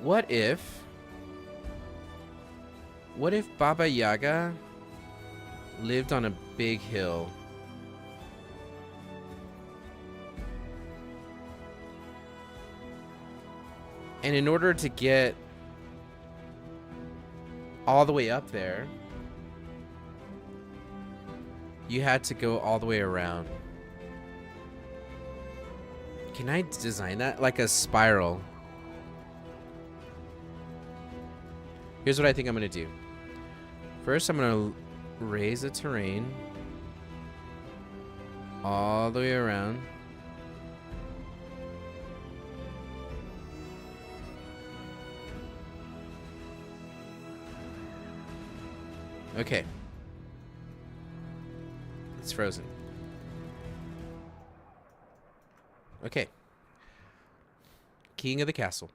What if Baba Yaga lived on a big hill? And in order to get all the way up there, you had to go all the way around. Can I design that? Like a spiral. Here's what I think I'm going to do. First, I'm going to raise the terrain all the way around. Okay. It's frozen. Okay. King of the castle.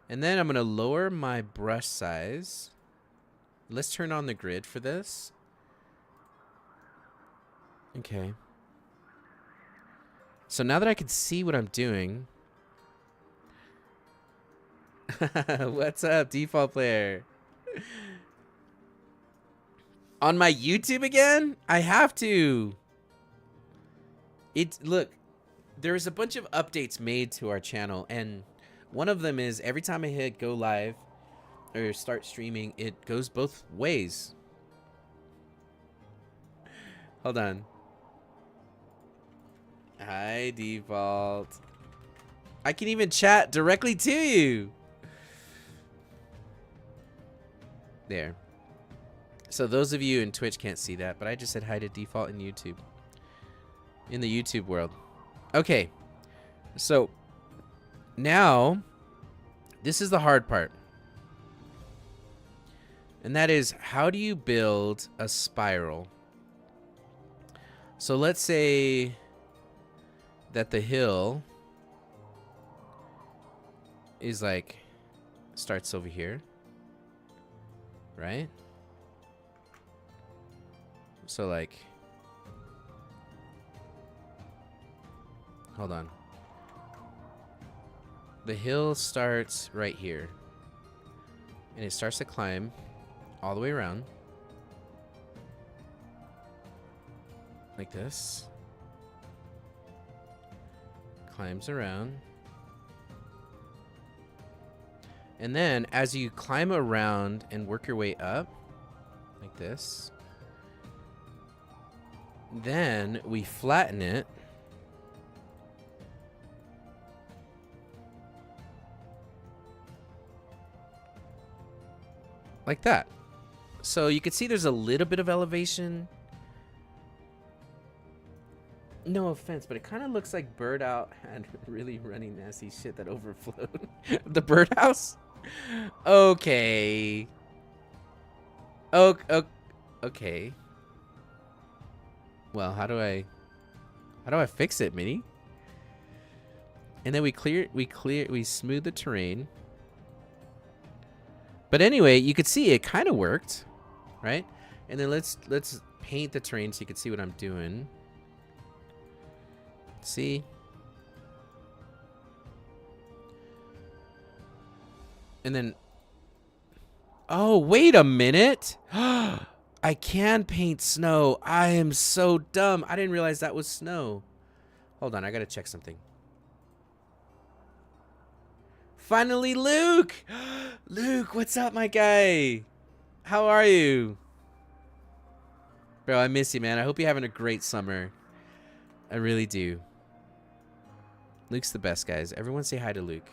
And then I'm going to lower my brush size. Let's turn on the grid for this. Okay. So now that I can see what I'm doing. What's up, default player? On my YouTube again? I have to. Look, there's a bunch of updates made to our channel, and one of them is every time I hit go live or start streaming, it goes both ways. Hold on. Hi, default. I can even chat directly to you. There. So those of you in Twitch can't see that, but I just said hi to default in YouTube. In the YouTube world. Okay. So now this is the hard part. And that is, how do you build a spiral? So let's say that the hill is like starts over here, right? So like, hold on. The hill starts right here, and it starts to climb all the way around like this. Climbs around. And then as you climb around and work your way up like this, then we flatten it like that. So you can see there's a little bit of elevation. No offense, but it kind of looks like Bird Out had really runny nasty shit that overflowed. The birdhouse? Okay. Okay. Well, how do I fix it, Minnie? And then we smooth the terrain. But anyway, you could see it kind of worked, right? And then let's paint the terrain so you can see what I'm doing. See? And then, oh, wait a minute. I can paint snow. I am so dumb. I didn't realize that was snow. Hold on, I gotta check something. Finally, Luke! Luke, what's up, my guy? How are you? Bro, I miss you, man. I hope you're having a great summer. I really do. Luke's the best, guys. Everyone say hi to Luke.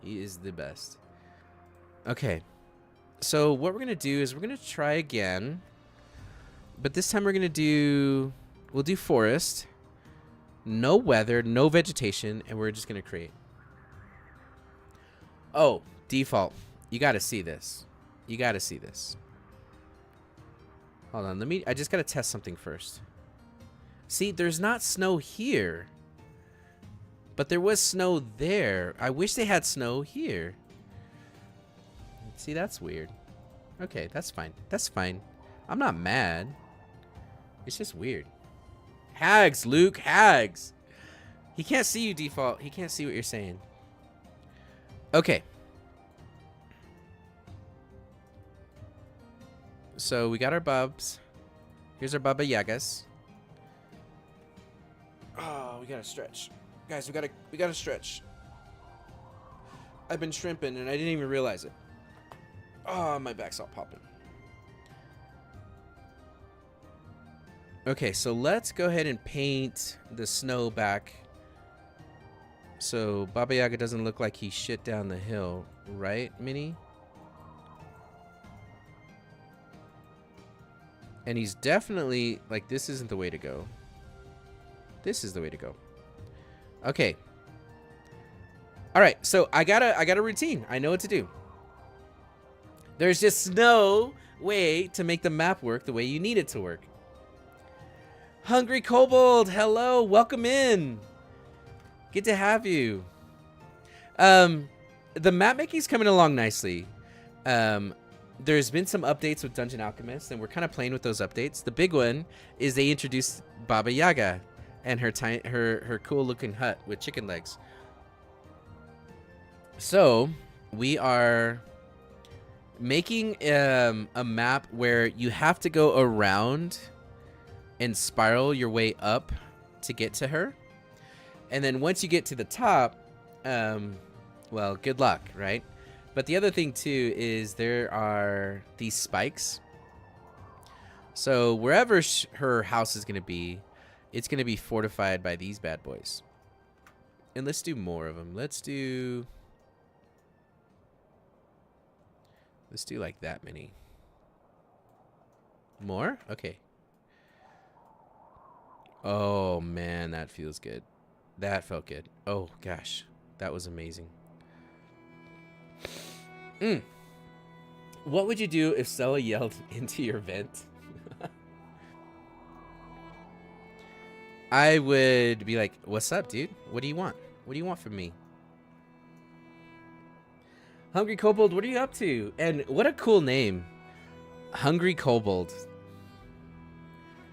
He is the best. Okay. So what we're going to do is we're going to try again. But this time we'll do forest. No weather, no vegetation, and we're just going to create. Oh, default. You got to see this. You got to see this. Hold on. I just got to test something first. See, there's not snow here. But there was snow there. I wish they had snow here. See, that's weird. Okay, that's fine. That's fine. I'm not mad. It's just weird. Hags, Luke, hags. He can't see you, default. He can't see what you're saying. Okay. So we got our bubs. Here's our Baba Yagas. Oh, we gotta stretch. Guys, we gotta stretch. I've been shrimping and I didn't even realize it. Oh, my back's all popping. Okay, so let's go ahead and paint the snow back so Baba Yaga doesn't look like he shit down the hill, right, Minnie? And he's definitely like, this isn't the way to go. This is the way to go. Okay. All right, so I got a routine. I know what to do. There's just snow way to make the map work the way you need it to work. Hungry Kobold, hello, welcome in. Good to have you. The map making's coming along nicely. There's been some updates with Dungeon Alchemist, and we're kind of playing with those updates. The big one is they introduced Baba Yaga and her cool looking hut with chicken legs. So we are making a map where you have to go around and spiral your way up to get to her. And then once you get to the top, well, good luck, right? But the other thing too is there are these spikes. So wherever her house is going to be, it's going to be fortified by these bad boys. And let's do more of them. Let's do like that many. More? Okay. Oh man, that feels good. That felt good. Oh gosh, that was amazing. What would you do if Stella yelled into your vent? I would be like, what's up, dude? What do you want? What do you want from me? Hungry Kobold, what are you up to? And what a cool name. Hungry Kobold.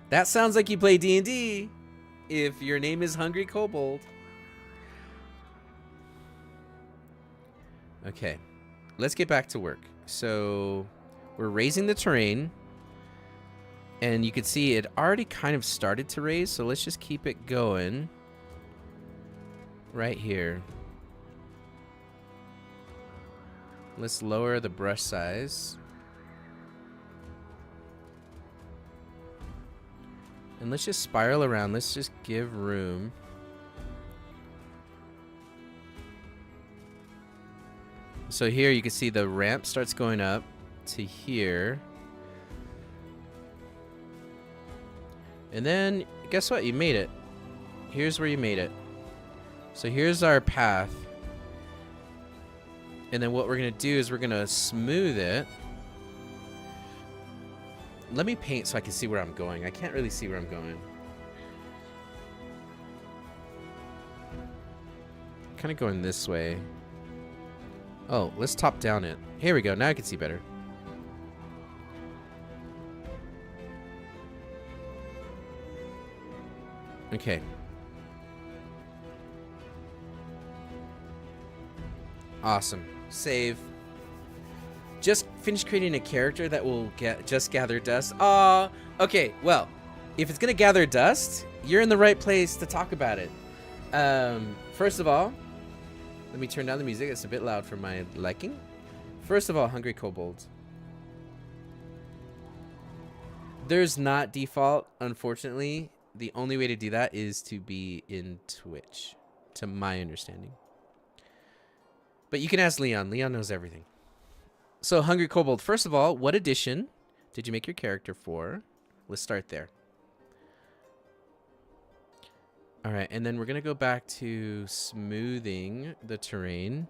That sounds like you play D&D if your name is Hungry Kobold. Okay, let's get back to work. So we're raising the terrain, and you can see it already kind of started to raise, so let's just keep it going right here. Let's lower the brush size. And let's just spiral around. Let's just give room. So here you can see the ramp starts going up to here. And then, guess what? You made it. Here's where you made it. So here's our path. And then what we're going to do is we're going to smooth it. Let me paint so I can see where I'm going. I can't really see where I'm going. Kind of going this way. Oh, let's top down it. Here we go. Now I can see better. Okay. Awesome. Save. Just finished creating a character that will just gather dust. Aw. Okay, well, if it's gonna gather dust, you're in the right place to talk about it. First of all, let me turn down the music. It's a bit loud for my liking. First of all, Hungry Kobold. There's not default, unfortunately. The only way to do that is to be in Twitch, to my understanding. But you can ask Leon. Leon knows everything. So, Hungry Kobold, first of all, what edition did you make your character for? Let's start there. All right, and then we're going to go back to smoothing the terrain.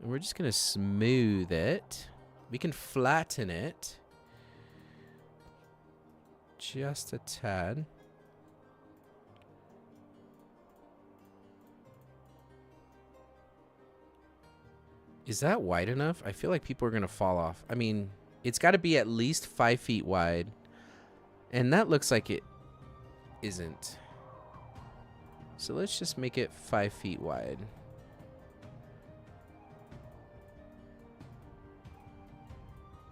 And we're just going to smooth it. We can flatten it just a tad. Is that wide enough? I feel like people are going to fall off. I mean, it's got to be at least 5 feet wide. And that looks like it isn't. So let's just make it 5 feet wide.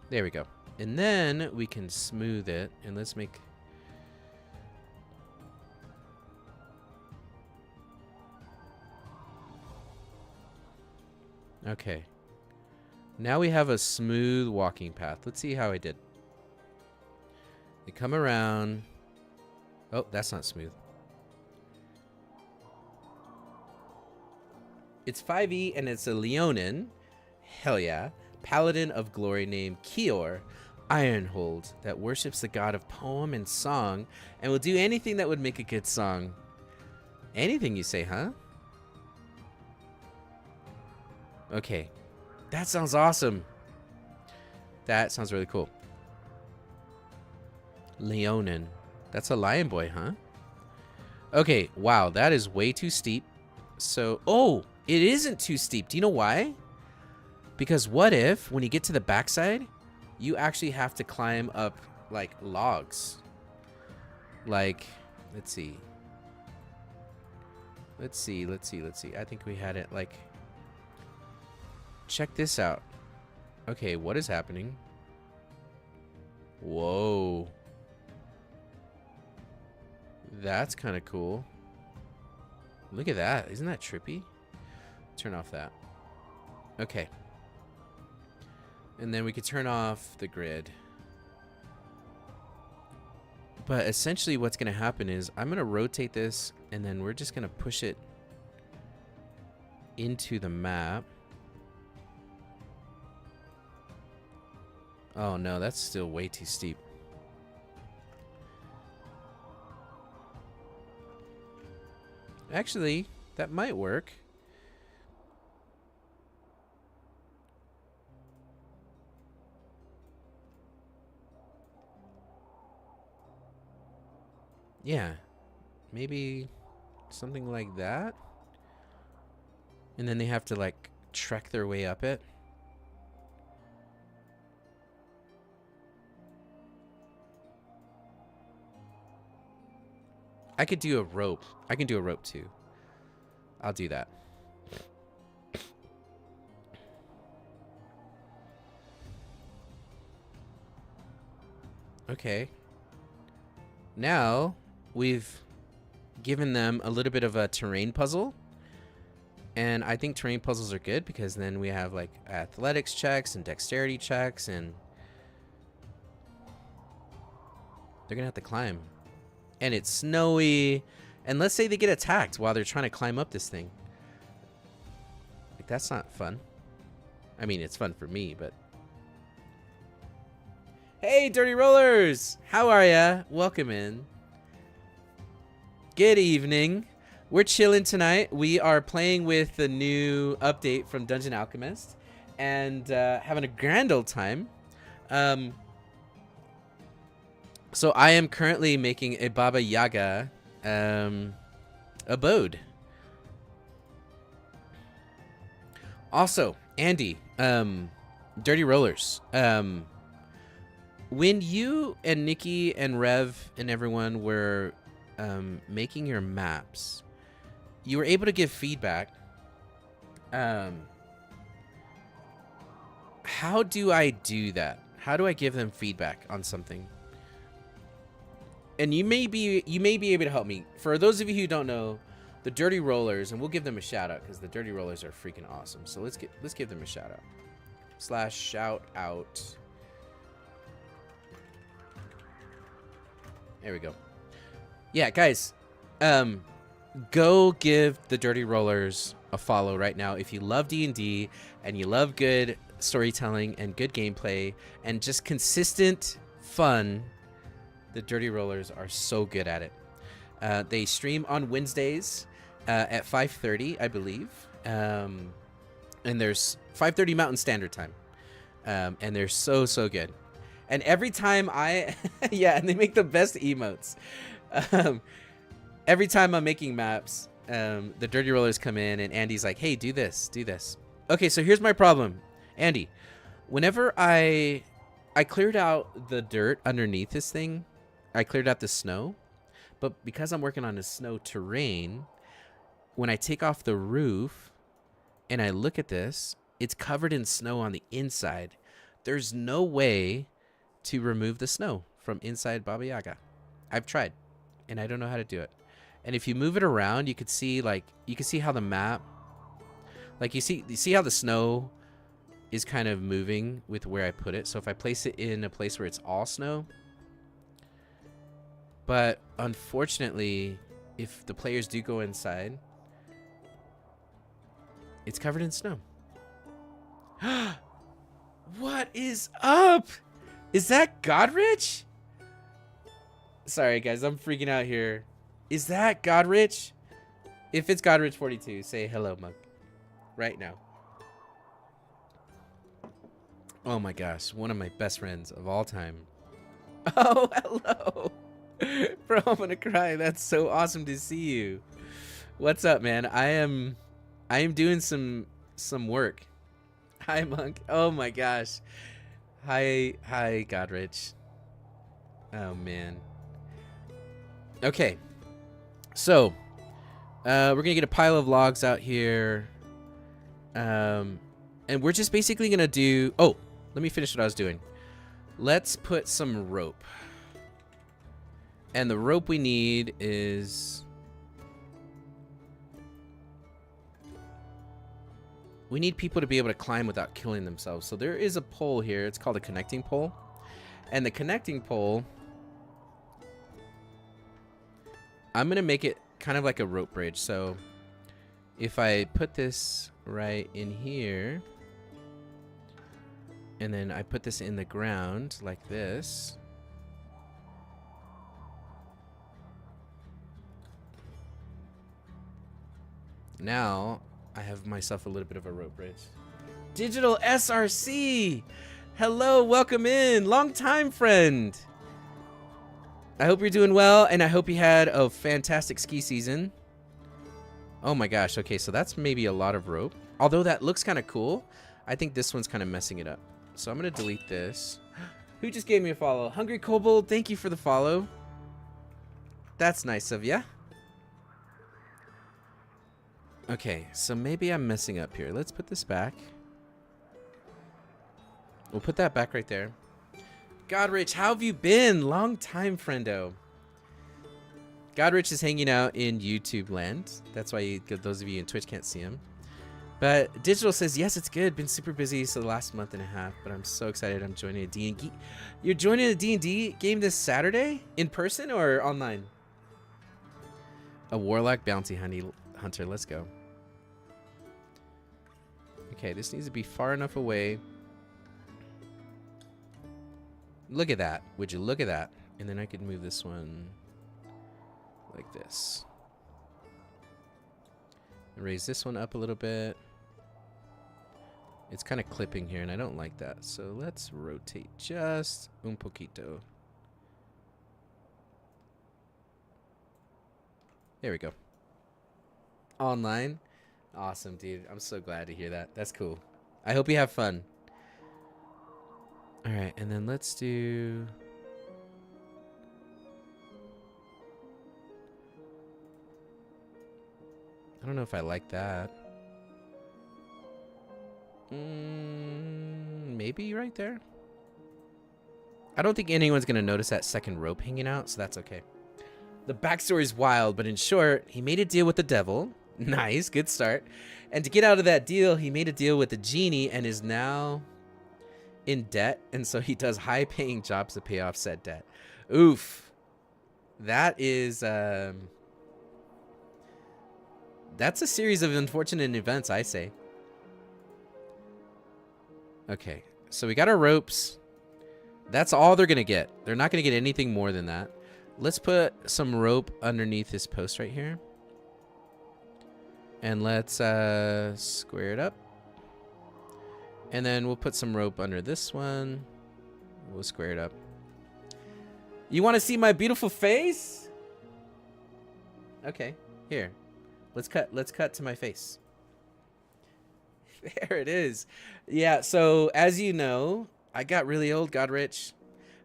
There we go. And then we can smooth it. And let's make... Okay. Now we have a smooth walking path. Let's see how I did. You come around. Oh, that's not smooth. It's 5e and it's a Leonin. Hell yeah. Paladin of glory named Kior Ironhold that worships the god of poem and song and will do anything that would make a good song. Anything you say, huh? Okay. That sounds awesome. That sounds really cool. Leonin. That's a lion boy, huh? Okay, wow, that is way too steep. So, oh, it isn't too steep. Do you know why? Because what if, when you get to the backside, you actually have to climb up, like, logs? Like, let's see. Let's see. I think we had it, like... Check this out. Okay, what is happening? Whoa. That's kind of cool. Look at that. Isn't that trippy? Turn off that. Okay. And then we could turn off the grid. But essentially what's going to happen is I'm going to rotate this and then we're just going to push it into the map. Oh no, that's still way too steep. Actually, that might work. Yeah, maybe something like that. And then they have to like trek their way up it. I could do a rope. I can do a rope too. I'll do that. Okay. Now we've given them a little bit of a terrain puzzle. And I think terrain puzzles are good because then we have like athletics checks and dexterity checks and they're gonna have to climb. And it's snowy. And let's say they get attacked while they're trying to climb up this thing. Like, that's not fun. I mean, it's fun for me, but... Hey, Dirty Rollers! How are ya? Welcome in. Good evening. We're chilling tonight. We are playing with the new update from Dungeon Alchemist. And having a grand old time. So I am currently making a Baba Yaga abode. Also, Andy, Dirty Rollers, when you and Nikki and Rev and everyone were making your maps, you were able to give feedback. How do I do that? How do I give them feedback on something? And you may be able to help me. For those of you who don't know, the Dirty Rollers, and we'll give them a shout out because the Dirty Rollers are freaking awesome. So let's give them a shout out. /shout out. There we go. Yeah, guys, go give the Dirty Rollers a follow right now if you love D&D and you love good storytelling and good gameplay and just consistent fun. The Dirty Rollers are so good at it. They stream on Wednesdays at 5:30, I believe. And there's 5:30 Mountain Standard Time. And they're so good. And every time yeah, and they make the best emotes. Every time I'm making maps, the Dirty Rollers come in and Andy's like, hey, do this, do this. Okay, so here's my problem. Andy, whenever I cleared out the dirt underneath this thing, I cleared out the snow, but because I'm working on a snow terrain, when I take off the roof and I look at this, it's covered in snow on the inside. There's no way to remove the snow from inside Baba Yaga. I've tried, and I don't know how to do it. And if you move it around, you could see how the map, like you see how the snow is kind of moving with where I put it. So if I place it in a place where it's all snow, but unfortunately, if the players do go inside, it's covered in snow. What is up? Is that Godrich? Sorry, guys, I'm freaking out here. Is that Godrich? If it's Godrich42, say hello, Mug. Right now. Oh my gosh, one of my best friends of all time. Oh, hello. Bro, I'm gonna cry. That's so awesome to see you. What's up, man? I am doing some work. Hi, Monk. Oh my gosh. Hi, Godrich. Oh man. Okay. So, we're gonna get a pile of logs out here. And we're just basically gonna do. Oh, let me finish what I was doing. Let's put some rope. And the rope we need is. We need people to be able to climb without killing themselves. So there is a pole here. It's called a connecting pole. And the connecting pole, I'm going to make it kind of like a rope bridge. So if I put this right in here, and then I put this in the ground like this. Now I have myself a little bit of a rope bridge. Digital SRC! Hello, welcome in. Long time friend. I hope you're doing well, and I hope you had a fantastic ski season. Oh my gosh, okay, so that's maybe a lot of rope. Although that looks kind of cool, I think this one's kind of messing it up. So I'm going to delete this. Who just gave me a follow? Hungry Kobold, thank you for the follow. That's nice of ya. Okay, so maybe I'm messing up here. Let's put this back. We'll put that back right there. Godrich, how have you been? Long time, friendo. Godrich is hanging out in YouTube land. That's why those of you in Twitch can't see him. But Digital says, yes, it's good. Been super busy for the last month and a half, but I'm so excited I'm joining a D&D. You're joining a D&D game this Saturday? In person or online? A Warlock Bounty Hunter. Let's go. Okay, this needs to be far enough away. Look at that. Would you look at that? And then I could move this one like this. And raise this one up a little bit. It's kind of clipping here, and I don't like that. So let's rotate just un poquito. There we go. Online. Awesome, dude. I'm so glad to hear that. That's cool. I hope you have fun. All right, and then let's do... I don't know if I like that. Maybe right there. I don't think anyone's going to notice that second rope hanging out, so that's okay. The backstory is wild, but in short, he made a deal with the devil. Nice, good start. And to get out of that deal, he made a deal with the genie and is now in debt. And so he does high-paying jobs to pay off said debt. Oof. That is... that's a series of unfortunate events, I say. Okay, so we got our ropes. That's all they're going to get. They're not going to get anything more than that. Let's put some rope underneath this post right here. And let's square it up. And then we'll put some rope under this one. We'll square it up. You want to see my beautiful face? Okay, here. Let's cut to my face. There it is. Yeah, so as you know, I got really old, got rich.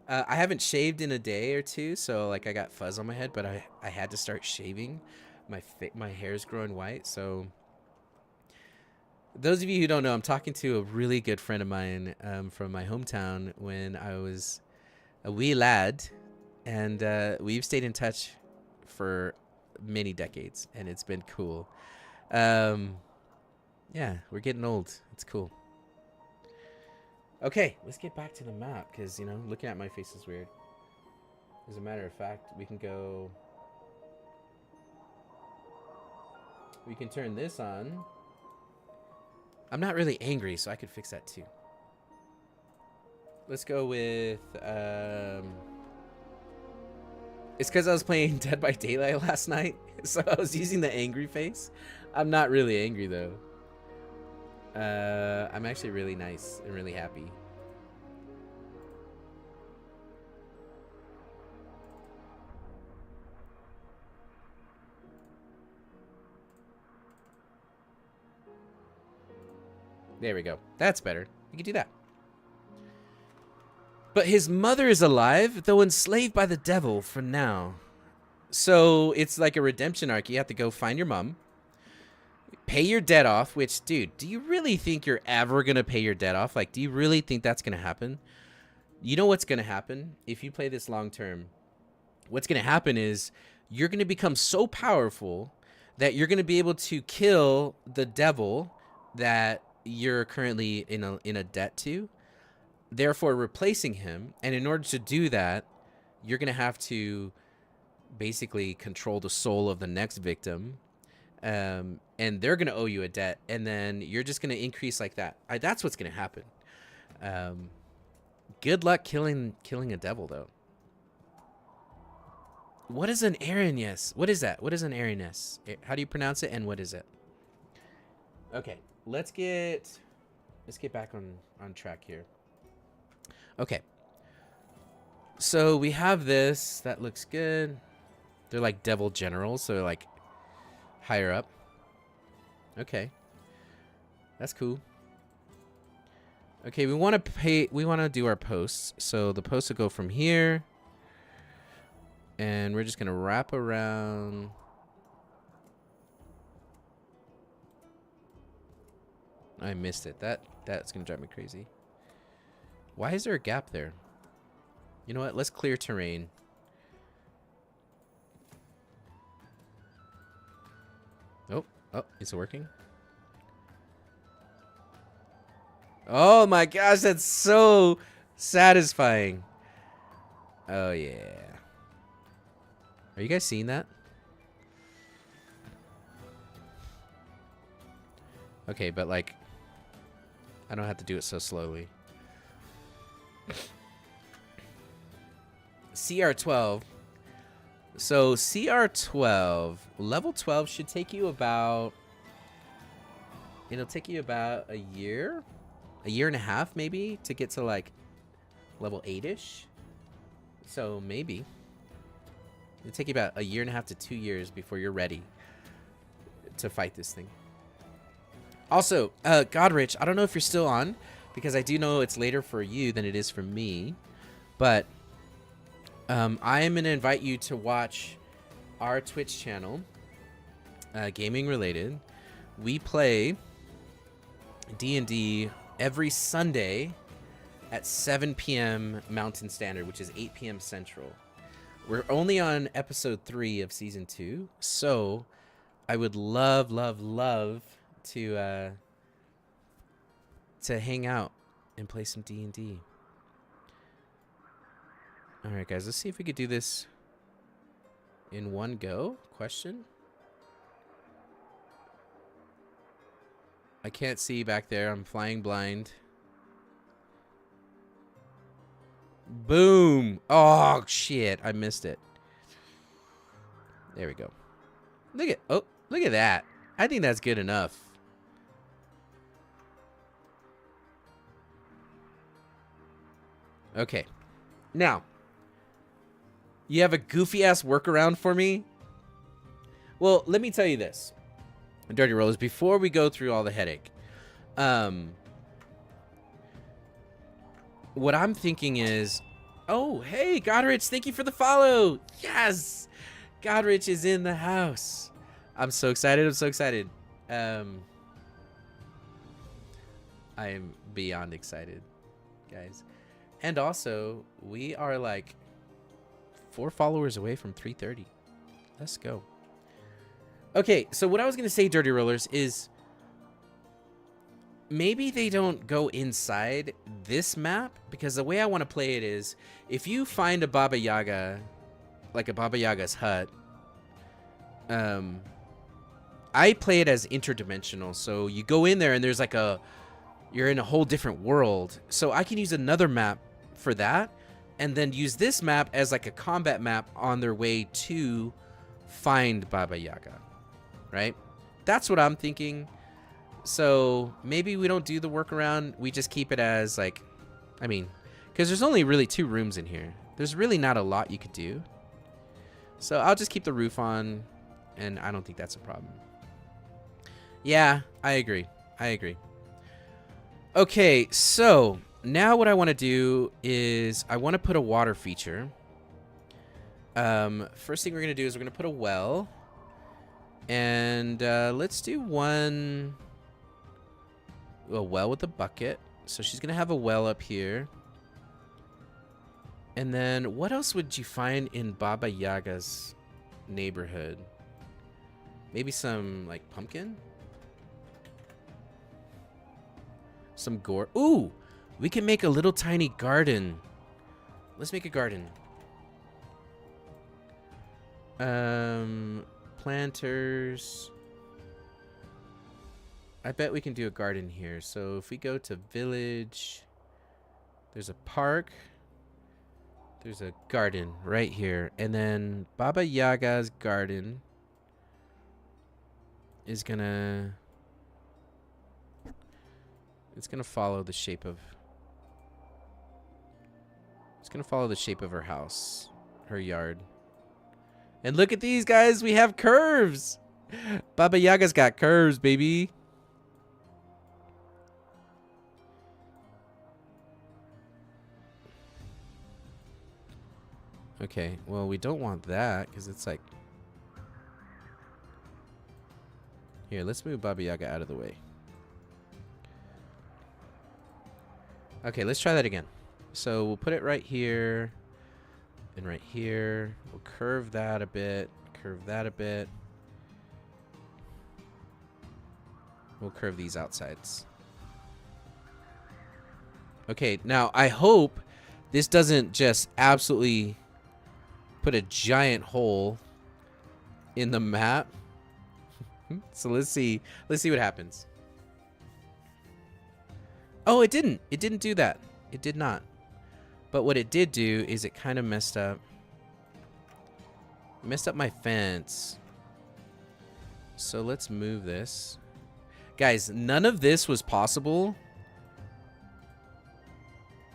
I haven't shaved in a day or two, so like I got fuzz on my head, but I had to start shaving. My hair's growing white, so those of you who don't know, I'm talking to a really good friend of mine from my hometown when I was a wee lad, and we've stayed in touch for many decades, and it's been cool. Yeah, we're getting old. It's cool. Okay, let's get back to the map, because, you know, looking at my face is weird. As a matter of fact, we can go... We can turn this on. I'm not really angry, so I could fix that too. Let's go with... It's because I was playing Dead by Daylight last night, so I was using the angry face. I'm not really angry, though. I'm actually really nice and really happy. There we go. That's better. You can do that. But his mother is alive, though enslaved by the devil for now. So it's like a redemption arc. You have to go find your mom, pay your debt off, which, dude, do you really think you're ever going to pay your debt off? Like, do you really think that's going to happen? You know what's going to happen if you play this long term? What's going to happen is you're going to become so powerful that you're going to be able to kill the devil that you're currently in a debt to, therefore replacing him. And in order to do that, you're going to have to basically control the soul of the next victim, and they're going to owe you a debt, and then you're just going to increase like that. That's what's going to happen. Good luck killing a devil, though. What is an Arianess? What is that? What is an Arianess? How do you pronounce it, and what is it? Okay, let's get back on track here. Okay, so we have this. That looks good. They're like devil generals, so they're like higher up. Okay, that's cool. Okay, we want to do our posts. So the posts will go from here, and we're just gonna wrap around. I missed it. That's gonna drive me crazy. Why is there a gap there? You know what? Let's clear terrain. Oh, is it working? Oh my gosh, that's so satisfying. Oh yeah. Are you guys seeing that? Okay, but like, I don't have to do it so slowly. CR12. So CR12, level 12 should take you about, it'll take you about a year and a half maybe to get to like level 8-ish. So maybe it'll take you about a year and a half to 2 years before you're ready to fight this thing. Also, Godrich, I don't know if you're still on, because I do know it's later for you than it is for me, but I am going to invite you to watch our Twitch channel, gaming related. We play D&D every Sunday at 7 p.m. Mountain Standard, which is 8 p.m. Central. We're only on episode 3 of season 2, so I would love to hang out and play some D&D. All right, guys, let's see if we could do this in one go. Question? I can't see back there. I'm flying blind. Boom. Oh, shit. I missed it. There we go. Look at that. I think that's good enough. Okay. Now, you have a goofy-ass workaround for me? Well, let me tell you this, Dirty Rollers, before we go through all the headache. What I'm thinking is... Oh, hey, Godrich, thank you for the follow. Yes! Godrich is in the house. I'm so excited. I'm so excited. I am beyond excited, guys. And also, we are like 4 followers away from 330. Let's go. Okay, so what I was going to say, Dirty Rollers, is maybe they don't go inside this map, because the way I want to play it is, if you find a Baba Yaga, like a Baba Yaga's hut, I play it as interdimensional. So you go in there and there's like you're in a whole different world. So I can use another map for that, and then use this map as like a combat map on their way to find Baba Yaga, right? That's what I'm thinking. So maybe we don't do the workaround. We just keep it as like, I mean, because there's only really 2 rooms in here. There's really not a lot you could do. So I'll just keep the roof on, and I don't think that's a problem. Yeah, I agree. Okay, so now what I want to do is I want to put a water feature. First thing we're going to do is we're going to put a well. And let's do a well with a bucket. So she's going to have a well up here. And then what else would you find in Baba Yaga's neighborhood? Maybe some, like, pumpkin? Some gore. Ooh! We can make a little tiny garden. Let's make a garden. Planters. I bet we can do a garden here. So if we go to village, there's a park. There's a garden right here. And then Baba Yaga's garden is gonna... It's gonna follow the shape of... It's gonna follow the shape of her house. Her yard. And look at these, guys! We have curves! Baba Yaga's got curves, baby! Okay, well, we don't want that, because it's like... Here, let's move Baba Yaga out of the way. Okay, let's try that again. So we'll put it right here, and right here. We'll curve that a bit, curve that a bit. We'll curve these outsides. Okay, now I hope this doesn't just absolutely put a giant hole in the map. So let's see what happens. Oh, it didn't. It didn't do that. It did not. But what it did do is it kind of messed up my fence. So let's move this. Guys, none of this was possible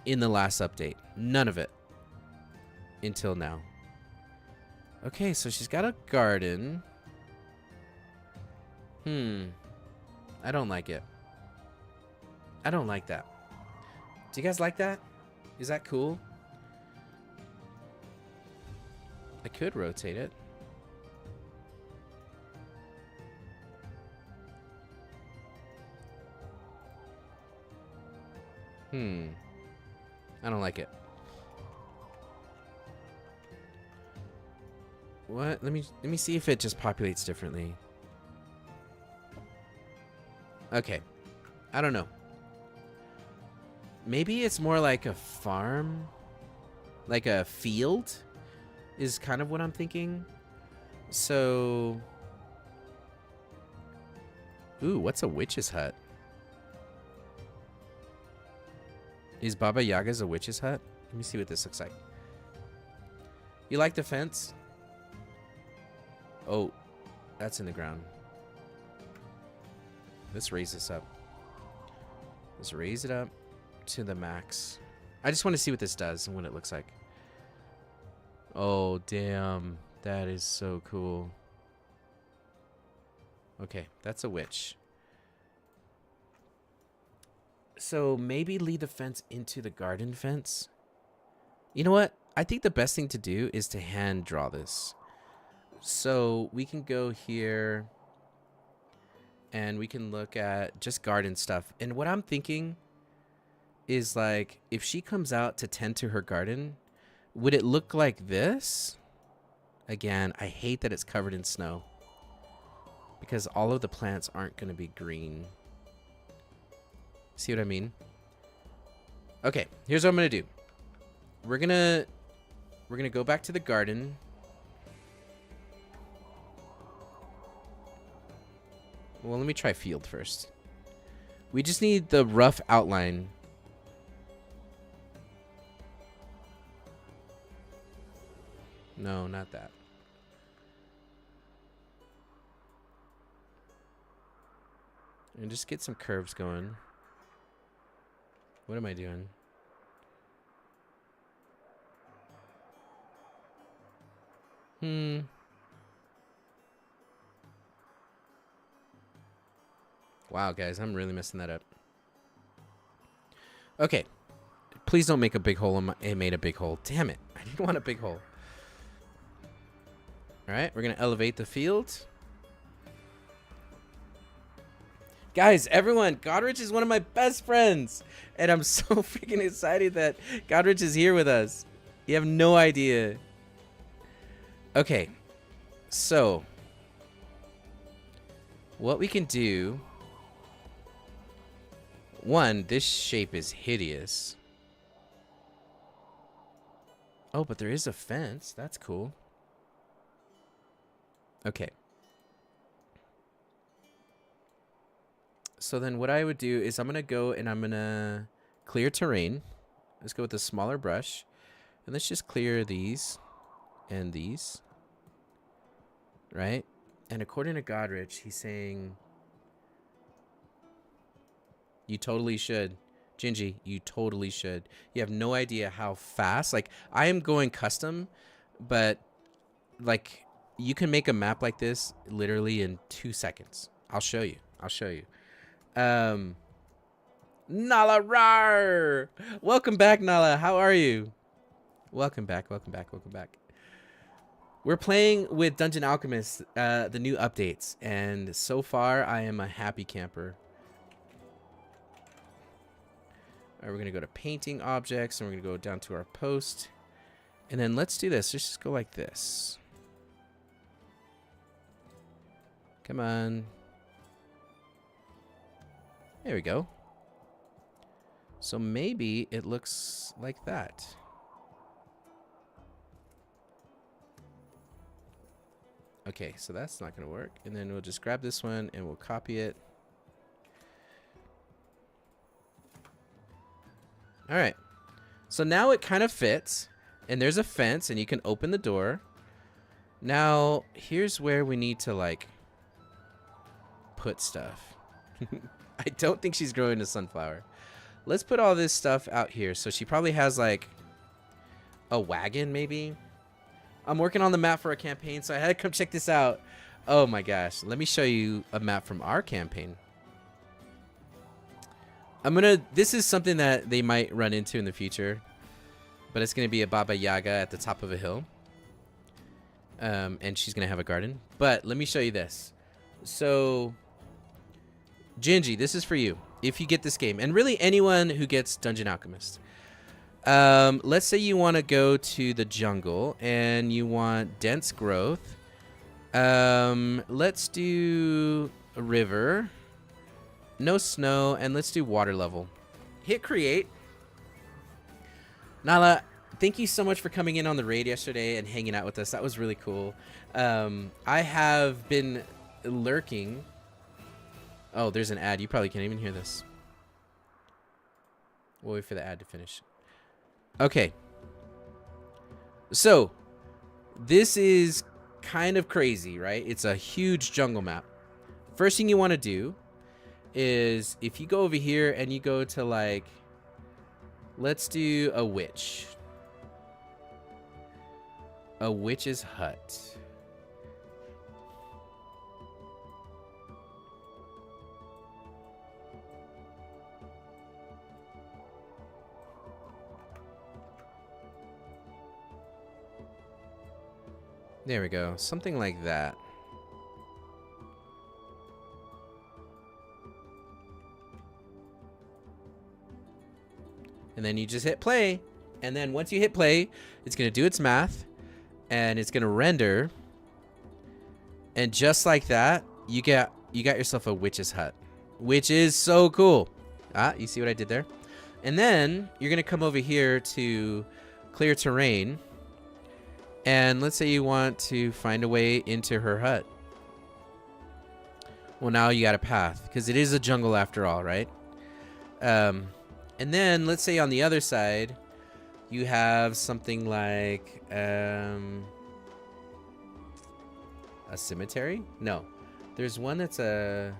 in the last update. None of it. Until now. Okay, so she's got a garden. I don't like it. I don't like that. Do you guys like that? Is that cool? I could rotate it. I don't like it. What? Let me see if it just populates differently. Okay. I don't know. Maybe it's more like a farm, like a field is kind of what I'm thinking. So, ooh, what's a witch's hut? Is Baba Yaga's a witch's hut? Let me see what this looks like. You like the fence? Oh, that's in the ground. Let's raise this up. Let's raise it up to the max. I just want to see what this does and what it looks like. Oh, damn. That is so cool. Okay, that's a witch. So maybe lead the fence into the garden fence. You know what? I think the best thing to do is to hand draw this. So we can go here and we can look at just garden stuff. And what I'm thinking is, like, if she comes out to tend to her garden, would it look like this? Again, I hate that it's covered in snow because all of the plants aren't going to be green. See what I mean? Okay, here's what I'm going to do. We're going to go back to the garden. Well, let me try field first. We just need the rough outline. No, not that. And just get some curves going. What am I doing? Wow, guys, I'm really messing that up. Okay. Please don't make a big hole. It made a big hole. Damn it. I didn't want a big hole. All right. We're going to elevate the field. Guys, everyone, Godrich is one of my best friends. And I'm so freaking excited that Godrich is here with us. You have no idea. Okay. So, what we can do... One, this shape is hideous. Oh, but there is a fence. That's cool. Okay. So then what I would do is I'm going to go and I'm going to clear terrain. Let's go with a smaller brush. And let's just clear these and these. Right? And according to Godrich, he's saying... You totally should. Gingy, you totally should. You have no idea how fast. Like, I am going custom, but, like, you can make a map like this literally in 2 seconds. I'll show you. I'll show you. Nala Rar! Welcome back, Nala. How are you? Welcome back, welcome back, welcome back. We're playing with Dungeon Alchemist, the new updates, and so far I am a happy camper. All right, we're going to go to painting objects, and we're going to go down to our post. And then let's do this. Let's just go like this. Come on. There we go. So maybe it looks like that. Okay, so that's not going to work. And then we'll just grab this one, and we'll copy it. All right, so now it kind of fits, and there's a fence, and you can open the door. Now, here's where we need to, like, put stuff. I don't think she's growing a sunflower. Let's put all this stuff out here. So she probably has, like, a wagon, maybe? I'm working on the map for a campaign, so I had to come check this out. Oh, my gosh. Let me show you a map from our campaign. This is something that they might run into in the future, but it's gonna be a Baba Yaga at the top of a hill, and she's gonna have a garden. But let me show you this. So, Gingy, this is for you if you get this game, and really anyone who gets Dungeon Alchemist. Let's say you want to go to the jungle and you want dense growth. Let's do a river. No snow, and let's do water level. Hit create. Nala, thank you so much for coming in on the raid yesterday and hanging out with us. That was really cool. I have been lurking. Oh, there's an ad. You probably can't even hear this. We'll wait for the ad to finish. Okay. So, this is kind of crazy, right? It's a huge jungle map. First thing you want to do is if you go over here and you go to, like, let's do a witch. A witch's hut. There we go. Something like that. And then you just hit play. And then once you hit play, it's going to do its math. And it's going to render. And just like that, you got yourself a witch's hut. Which is so cool. Ah, you see what I did there? And then you're going to come over here to clear terrain. And let's say you want to find a way into her hut. Well, now you got a path. Because it is a jungle after all, right? And then let's say on the other side, you have something like a cemetery? No. There's one that's a...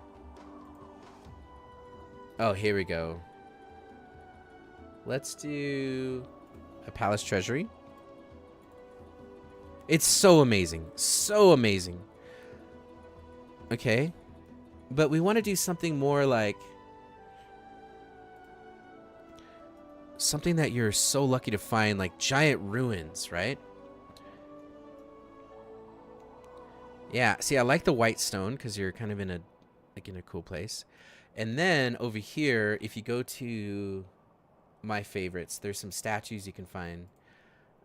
Oh, here we go. Let's do a palace treasury. It's so amazing. So amazing. Okay. But we want to do something more like... something that you're so lucky to find, like giant ruins, right? Yeah, see, I like the white stone because you're kind of in a cool place. And then over here, if you go to my favorites, there's some statues you can find.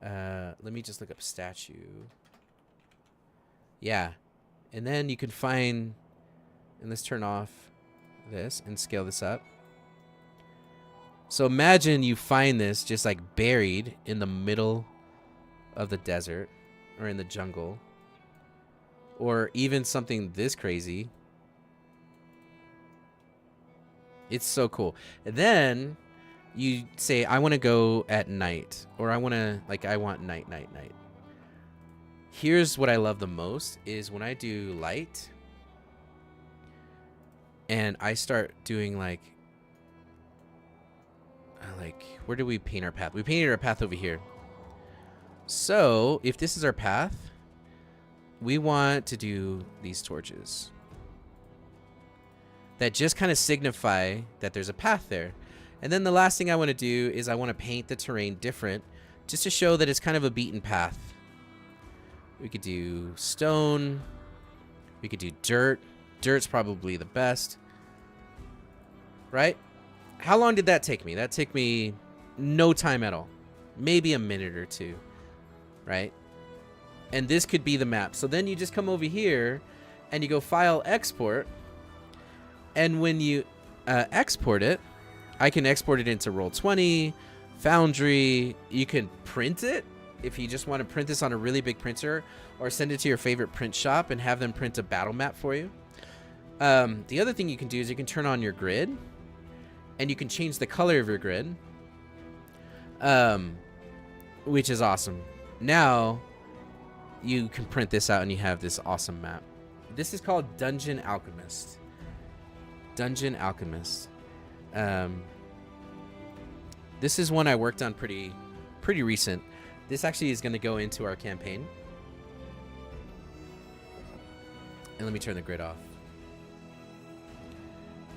Let me just look up statue. Yeah, and then you can find, and let's turn off this and scale this up. So imagine you find this just like buried in the middle of the desert or in the jungle, or even something this crazy. It's so cool. And then you say, I want to go at night, or I want night. Here's what I love the most is when I do light and I start doing like, where do we paint our path? We painted our path over here. So if this is our path, we want to do these torches that just kind of signify that there's a path there. And then the last thing I want to do is I want to paint the terrain different just to show that it's kind of a beaten path. We could do stone. We could do dirt. Dirt's probably the best. Right? How long did that take me? That took me no time at all. Maybe a minute or two. Right? And this could be the map. So then you just come over here and you go File, Export. And when you export it, I can export it into Roll20, Foundry. You can print it if you just want to print this on a really big printer, or send it to your favorite print shop and have them print a battle map for you. The other thing you can do is you can turn on your grid, and you can change the color of your grid, which is awesome. Now you can print this out and you have this awesome map. This is called Dungeon Alchemist. Dungeon Alchemist. This is one I worked on pretty recent. This actually is going to go into our campaign. And let me turn the grid off.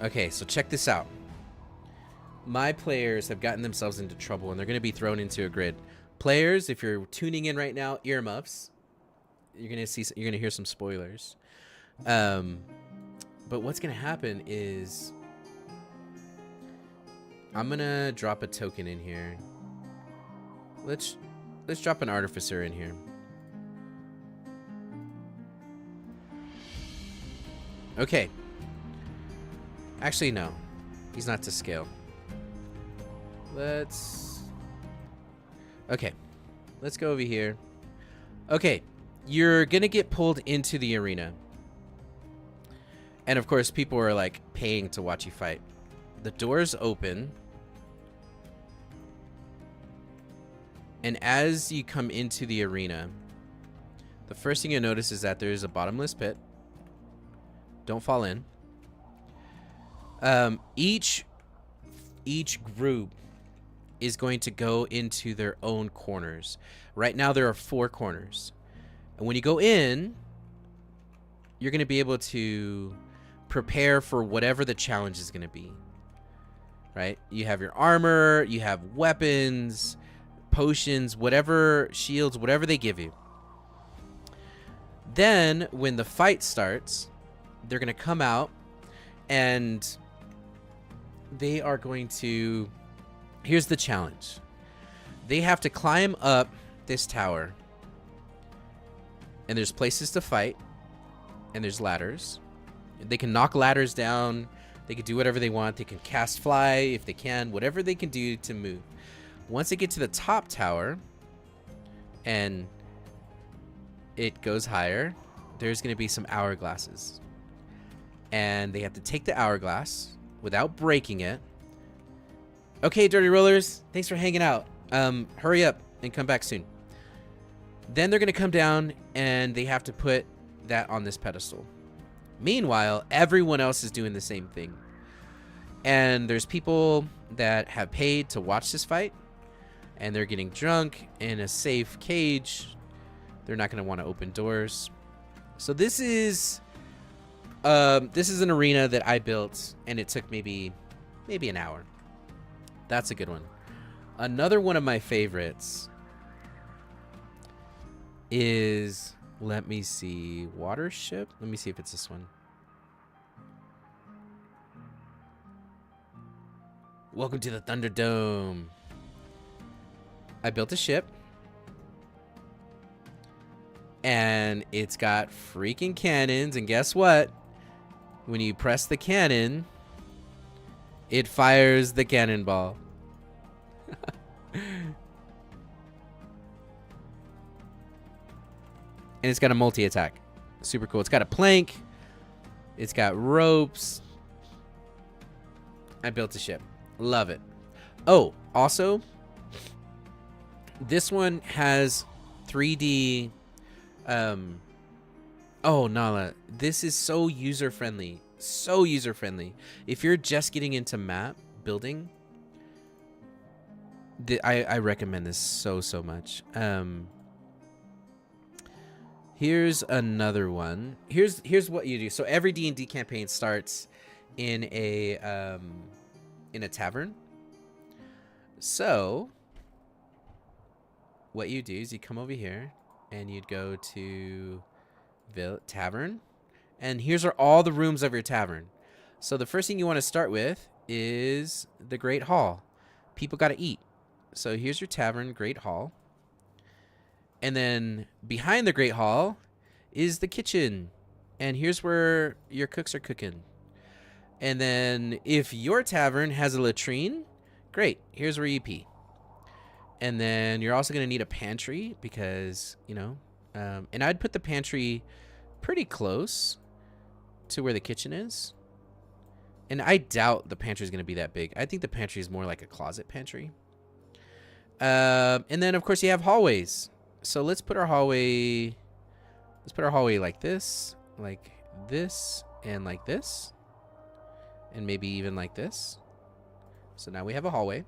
Okay, so check this out. My players have gotten themselves into trouble and they're going to be thrown into a grid. Players, if you're tuning in right now, earmuffs. You're going to hear some spoilers. But what's going to happen is I'm going to drop a token in here. Let's drop an artificer in here. Okay. Actually, no. He's not to scale. Okay. Let's go over here. Okay. You're going to get pulled into the arena. And of course, people are like paying to watch you fight. The doors open. And as you come into the arena, the first thing you notice is that there's a bottomless pit. Don't fall in. Each group is going to go into their own corners. Right now there are 4 corners. And when you go in, you're going to be able to prepare for whatever the challenge is going to be. Right? You have your armor, you have weapons, potions, whatever, shields, whatever they give you. Then when the fight starts, they're going to come out and they are going to... Here's the challenge. They have to climb up this tower. And there's places to fight. And there's ladders. They can knock ladders down. They can do whatever they want. They can cast fly if they can. Whatever they can do to move. Once they get to the top tower and it goes higher, there's going to be some hourglasses. And they have to take the hourglass without breaking it. Okay, Dirty Rollers, thanks for hanging out. Hurry up and come back soon. Then they're going to come down and they have to put that on this pedestal. Meanwhile, everyone else is doing the same thing. And there's people that have paid to watch this fight. And they're getting drunk in a safe cage. They're not going to want to open doors. So this is an arena that I built, and it took maybe an hour. That's a good one. Another one of my favorites is, let me see, Watership. Let me see if it's this one. Welcome to the Thunderdome. I built a ship. And it's got freaking cannons. And guess what? When you press the cannon, it fires the cannonball. And it's got a multi-attack. Super cool. It's got a plank. It's got ropes. I built a ship. Love it. Oh, also, this one has 3D... oh, Nala, this is so user-friendly. So user-friendly. If you're just getting into map building, I recommend this so much. Here's another one. Here's what you do. So every D&D campaign starts in a tavern. So what you do is you come over here and you'd go to tavern, and here's are all the rooms of your tavern. So the first thing you want to start with is the Great Hall. People got to eat. So here's your tavern, Great Hall. And then behind the Great Hall is the kitchen. And here's where your cooks are cooking. And then if your tavern has a latrine, great. Here's where you pee. And then you're also going to need a pantry because, you know, and I'd put the pantry pretty close to where the kitchen is. And I doubt the pantry is going to be that big. I think the pantry is more like a closet pantry. And then, of course, you have hallways. So let's put our hallway like this, and like this. And maybe even like this. So now we have a hallway.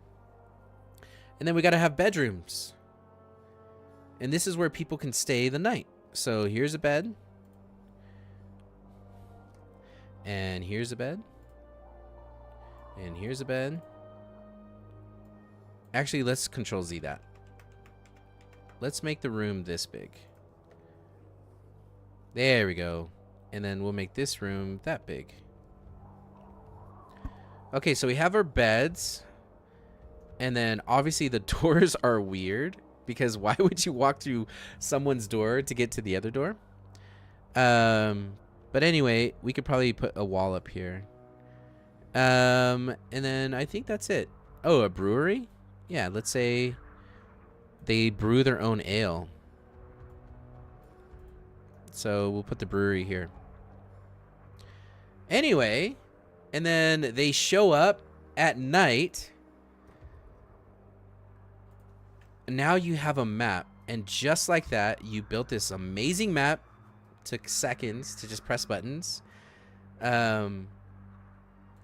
And then we got to have bedrooms. And this is where people can stay the night. So here's a bed. And here's a bed. And here's a bed. Actually, let's Control Z that. Let's make the room this big. There we go. And then we'll make this room that big. Okay, so we have our beds. And then obviously the doors are weird because why would you walk through someone's door to get to the other door? But anyway, we could probably put a wall up here. And then I think that's it. Oh, a brewery? Yeah, let's say they brew their own ale. So we'll put the brewery here. Anyway, and then they show up at night. Now you have a map, and just like that, you built this amazing map. Took seconds to just press buttons, and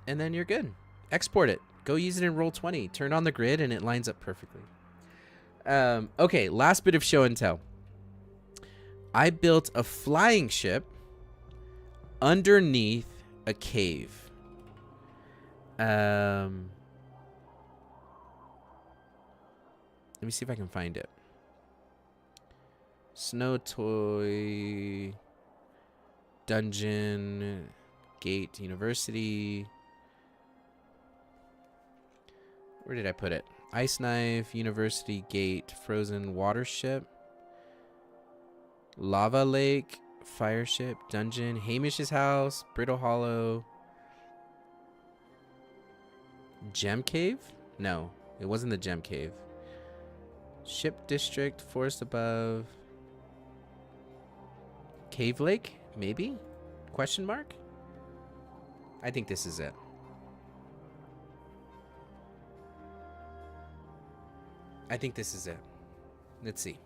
then you're good. Export it. Go use it in Roll20. Turn on the grid, and it lines up perfectly. Okay, last bit of show and tell. I built a flying ship underneath a cave. Let me see if I can find it. Snow Toy Dungeon Gate University. Where did I put it? Ice Knife University Gate Frozen Water Ship. Lava Lake Fire Ship Dungeon. Hamish's House. Brittle Hollow. Gem Cave? No, it wasn't the Gem Cave. Ship District, Forest Above. Cave Lake? Maybe? Question mark? I think this is it. I think this is it. Let's see.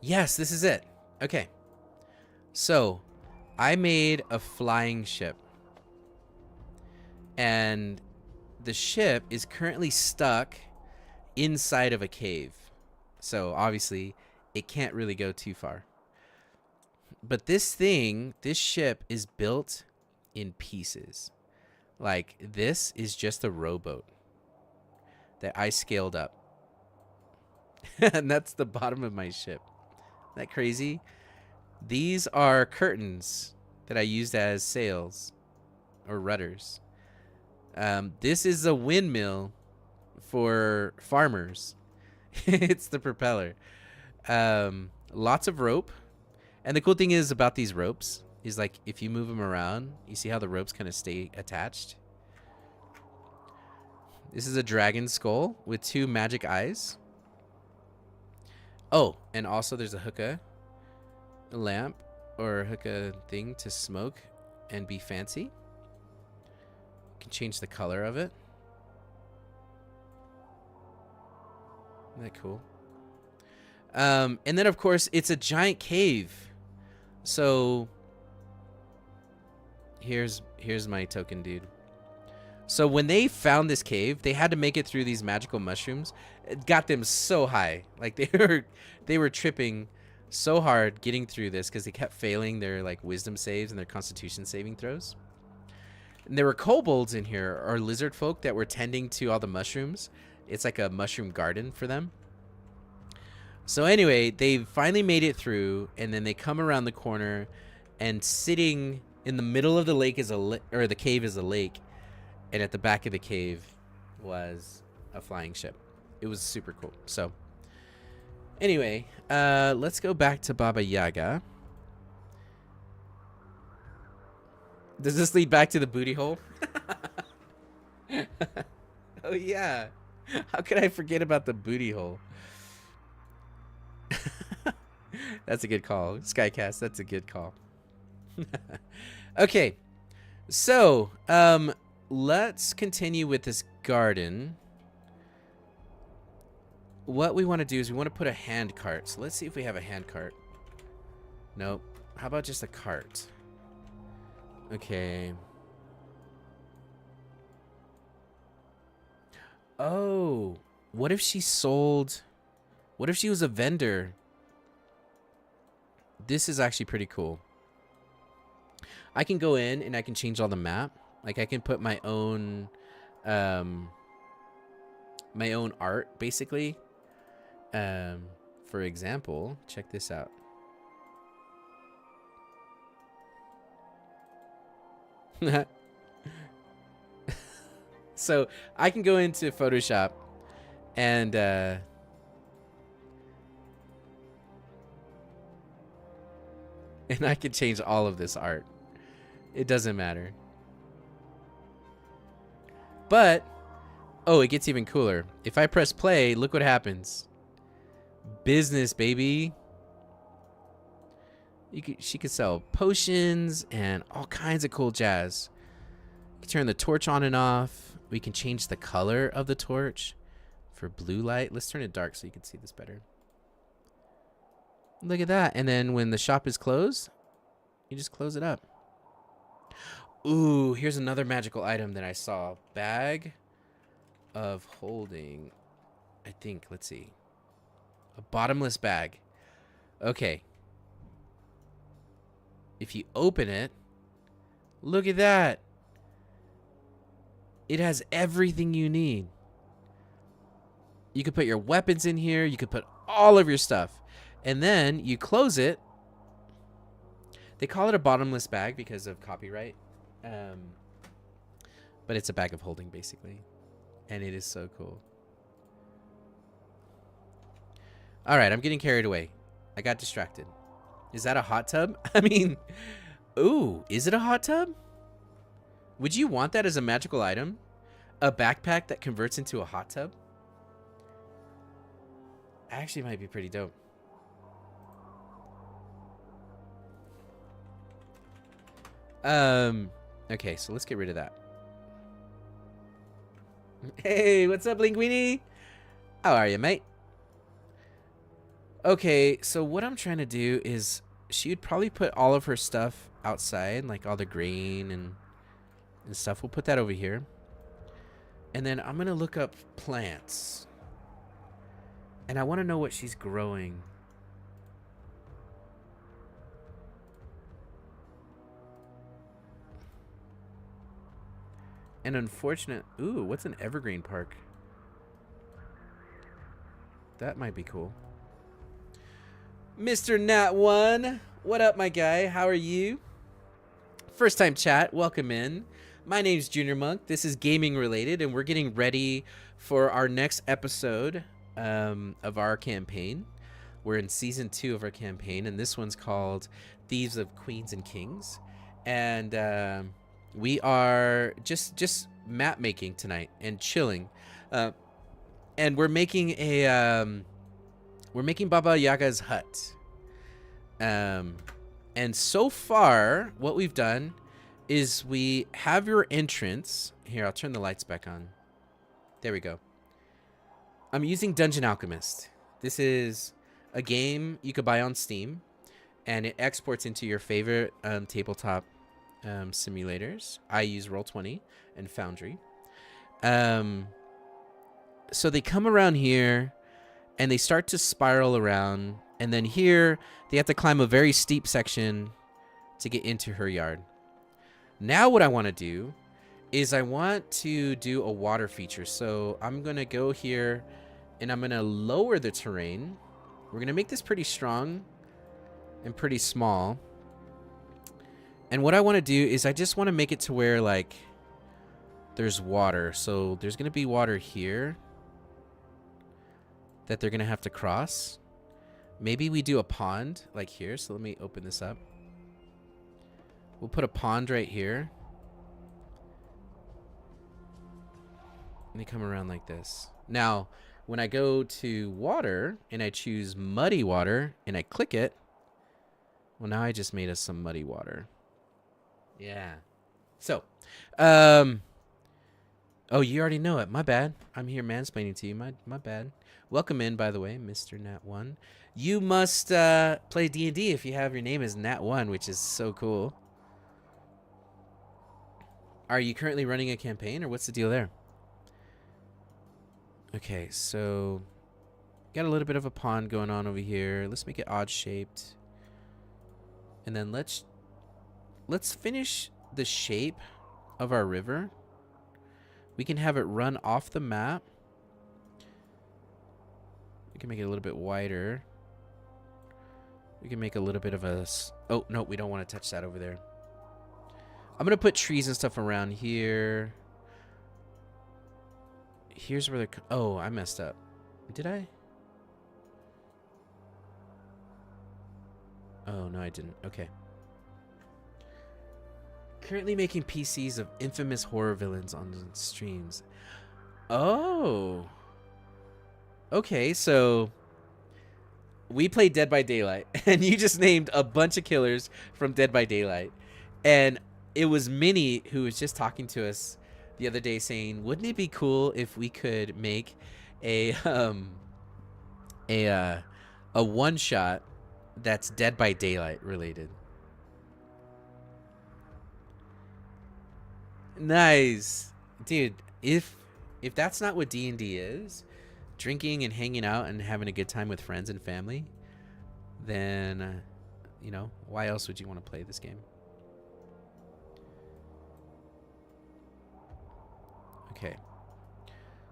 Yes, this is it. Okay. So, I made a flying ship. And the ship is currently stuck inside of a cave. So, obviously, it can't really go too far. But this ship is built in pieces. Like, this is just a rowboat. that I scaled up. And that's the bottom of my ship. Isn't that crazy? These are curtains that I used as sails or rudders. This is a windmill for farmers. It's the propeller. Lots of rope. And the cool thing is about these ropes is like if you move them around, you see how the ropes kind of stay attached. This is a dragon skull with 2 magic eyes. Oh, and also there's a hookah, a lamp or a hookah thing to smoke and be fancy. You can change the color of it. Isn't that cool? And then of course it's a giant cave. So here's my token, dude. So when they found this cave, they had to make it through these magical mushrooms. It got them so high. Like they were tripping so hard getting through this because they kept failing their like wisdom saves and their constitution saving throws. And there were kobolds in here, or lizard folk, that were tending to all the mushrooms. It's like a mushroom garden for them. So anyway, they finally made it through, and then they come around the corner, and sitting in the middle of the lake is the cave is a lake, and at the back of the cave was a flying ship. It was super cool. So anyway, let's go back to Baba Yaga. Does this lead back to the booty hole? Oh yeah. How could I forget about the booty hole? That's a good call. Skycast, that's a good call. Okay. So, let's continue with this garden. What we want to do is we want to put a hand cart. So let's see if we have a hand cart. Nope. How about just a cart? Okay. Oh, what if she sold? What if she was a vendor? This is actually pretty cool. I can go in and I can change all the map. Like I can put my own art basically. For example, check this out. So I can go into Photoshop and I can change all of this art. It doesn't matter. But oh, it gets even cooler. If I press play, look what happens. Business, baby. She could sell potions and all kinds of cool jazz. You can turn the torch on and off. We can change the color of the torch for blue light. Let's turn it dark so you can see this better. Look at that. And then when the shop is closed, you just close it up. Ooh, here's another magical item that I saw. Bag of holding. I think, let's see. A bottomless bag. Okay. If you open it, look at that. It has everything you need. You could put your weapons in here. You could put all of your stuff. And then you close it. They call it a bottomless bag because of copyright. But it's a bag of holding, basically. And it is so cool. All right, I'm getting carried away. I got distracted. Is that a hot tub? I mean, ooh, is it a hot tub? Would you want that as a magical item? A backpack that converts into a hot tub? Actually might be pretty dope. Okay, so let's get rid of that. Hey, what's up, Linguini? How are you, mate? Okay, so what I'm trying to do is she would probably put all of her stuff outside, like all the grain and stuff. We'll put that over here. And then I'm going to look up plants. And I want to know what she's growing. An unfortunate... Ooh, what's an evergreen park? That might be cool. Mr. Nat One, what up, my guy? How are you? First time chat, welcome in. My name's Junior Monk. This is gaming related, and we're getting ready for our next episode of our campaign. We're in season 2 of our campaign, and this one's called Thieves of Queens and Kings. And we are just map making tonight and chilling. And we're making Baba Yaga's hut. And so far, what we've done is we have your entrance. Here, I'll turn the lights back on. There we go. I'm using Dungeon Alchemist. This is a game you could buy on Steam, and it exports into your favorite tabletop simulators. I use Roll20 and Foundry. So they come around here, and they start to spiral around, and then here they have to climb a very steep section to get into her yard. Now what I want to do is I want to do a water feature. So I'm going to go here, and I'm going to lower the terrain. We're going to make this pretty strong and pretty small. And what I want to do is I just want to make it to where, like, there's water. So there's going to be water here that they're going to have to cross. Maybe we do a pond like here. So let me open this up. We'll put a pond right here. And they come around like this. Now, when I go to water and I choose muddy water and I click it, well, now I just made us some muddy water. Yeah. So, oh, you already know it. My bad. I'm here mansplaining to you. My bad. Welcome in, by the way, Mr. Nat One. You must play D&D if you have your name as Nat One, which is so cool. Are you currently running a campaign, or what's the deal there? Okay, so got a little bit of a pond going on over here. Let's make it odd shaped, and then let's finish the shape of our river. We can have it run off the map. We can make it a little bit wider. We can make a little bit of a... Oh, no, we don't want to touch that over there. I'm going to put trees and stuff around here. Here's where the... Oh, I messed up. Did I? Oh, no, I didn't. Okay. Currently making PCs of infamous horror villains on streams. Oh. Okay, so we played Dead by Daylight, and you just named a bunch of killers from Dead by Daylight. And it was Minnie who was just talking to us the other day saying, wouldn't it be cool if we could make a one-shot that's Dead by Daylight related? Nice. Dude, if that's not what D&D is, drinking and hanging out and having a good time with friends and family, then, you know, why else would you want to play this game? Okay.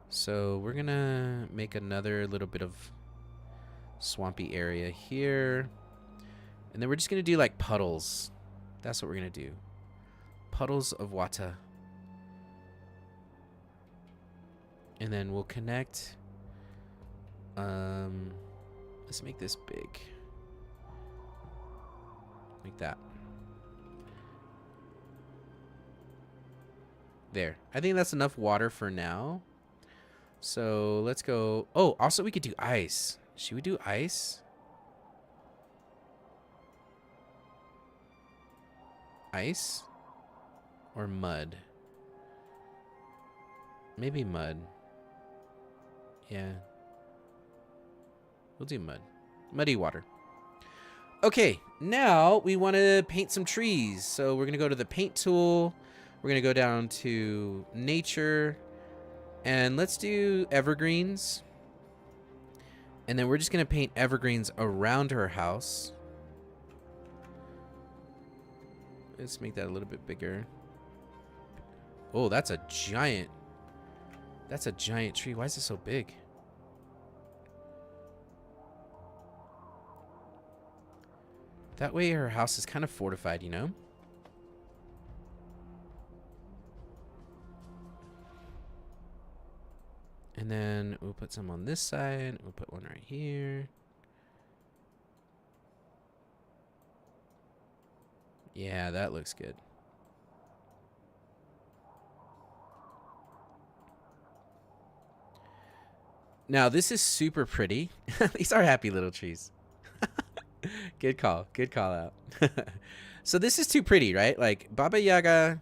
So we're going to make another little bit of swampy area here. And then we're just going to do like puddles. That's what we're going to do. Puddles of water. And then we'll connect. Let's make this big. Like that. There. I think that's enough water for now. So let's go. Oh, also we could do ice. Should we do ice? Ice? Or mud? Maybe mud. Yeah. We'll do mud. Muddy water. Okay, now we want to paint some trees. So we're going to go to the paint tool. We're going to go down to nature. And let's do evergreens. And then we're just going to paint evergreens around her house. Let's make that a little bit bigger. Oh, that's a giant tree. Why is it so big? That way her house is kind of fortified, you know? And then we'll put some on this side. We'll put one right here. Yeah, that looks good. Now, this is super pretty. These are happy little trees. Good call. Good call out. So this is too pretty, right? Like, Baba Yaga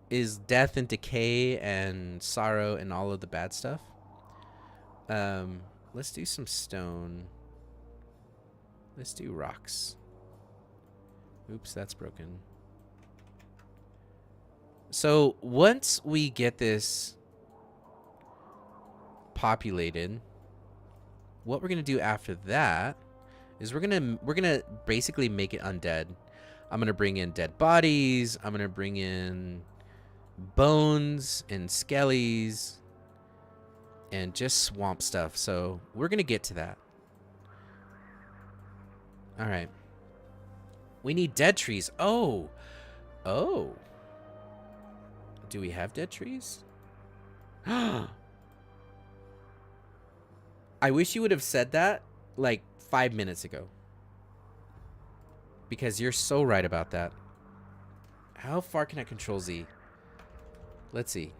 is death and decay and sorrow and all of the bad stuff. Let's do some stone. Let's do rocks. Oops, that's broken. So once we get this populated, what we're gonna do after that is we're gonna basically make it undead. I'm gonna bring in dead bodies. I'm gonna bring in bones and skellies and just swamp stuff. So we're gonna get to that. All right. We need dead trees. Oh. Do we have dead trees? I wish you would have said that like 5 minutes ago. Because you're so right about that. How far can I control Z? Let's see.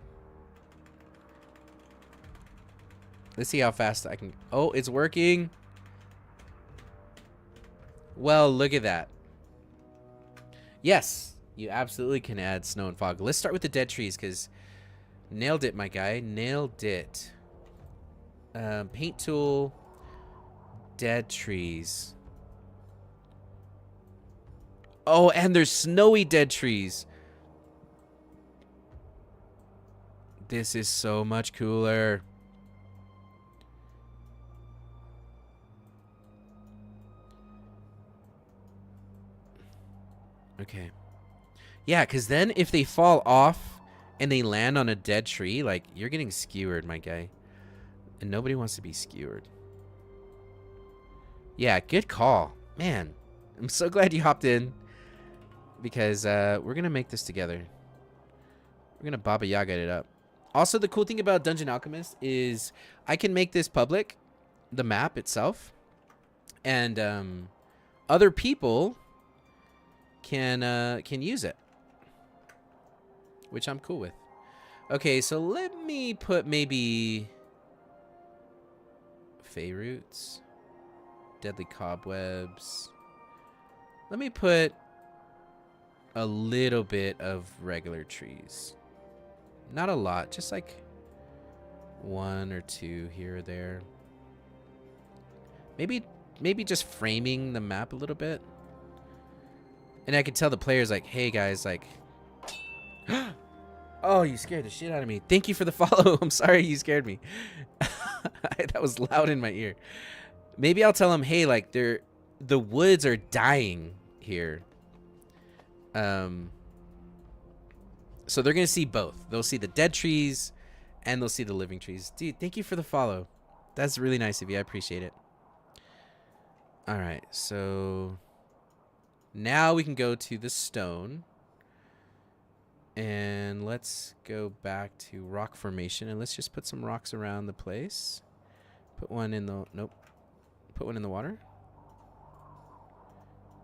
Let's see how fast I can. Oh, it's working. Well, look at that. Yes, you absolutely can add snow and fog. Let's start with the dead trees because nailed it, my guy. Nailed it. Paint tool. Dead trees. Oh, and there's snowy dead trees. This is so much cooler. Okay. Yeah, because then if they fall off and they land on a dead tree, like, you're getting skewered, my guy. And nobody wants to be skewered. Yeah, good call. Man, I'm so glad you hopped in. Because we're going to make this together. We're going to Baba Yaga it up. Also, the cool thing about Dungeon Alchemist is I can make this public, the map itself. And other people can use it, which I'm cool with. Okay, so let me put maybe Fey Roots, Deadly Cobwebs. Let me put a little bit of regular trees. Not a lot, just like 1 or 2 here or there. Maybe just framing the map a little bit. And I could tell the players, like, hey, guys, like... Oh, you scared the shit out of me. Thank you for the follow. I'm sorry you scared me. That was loud in my ear. Maybe I'll tell them, hey, like, the woods are dying here. So they're going to see both. They'll see the dead trees, and they'll see the living trees. Dude, thank you for the follow. That's really nice of you. I appreciate it. All right, so... Now we can go to the stone. And let's go back to rock formation. And let's just put some rocks around the place. Put one in the... Nope. Put one in the water.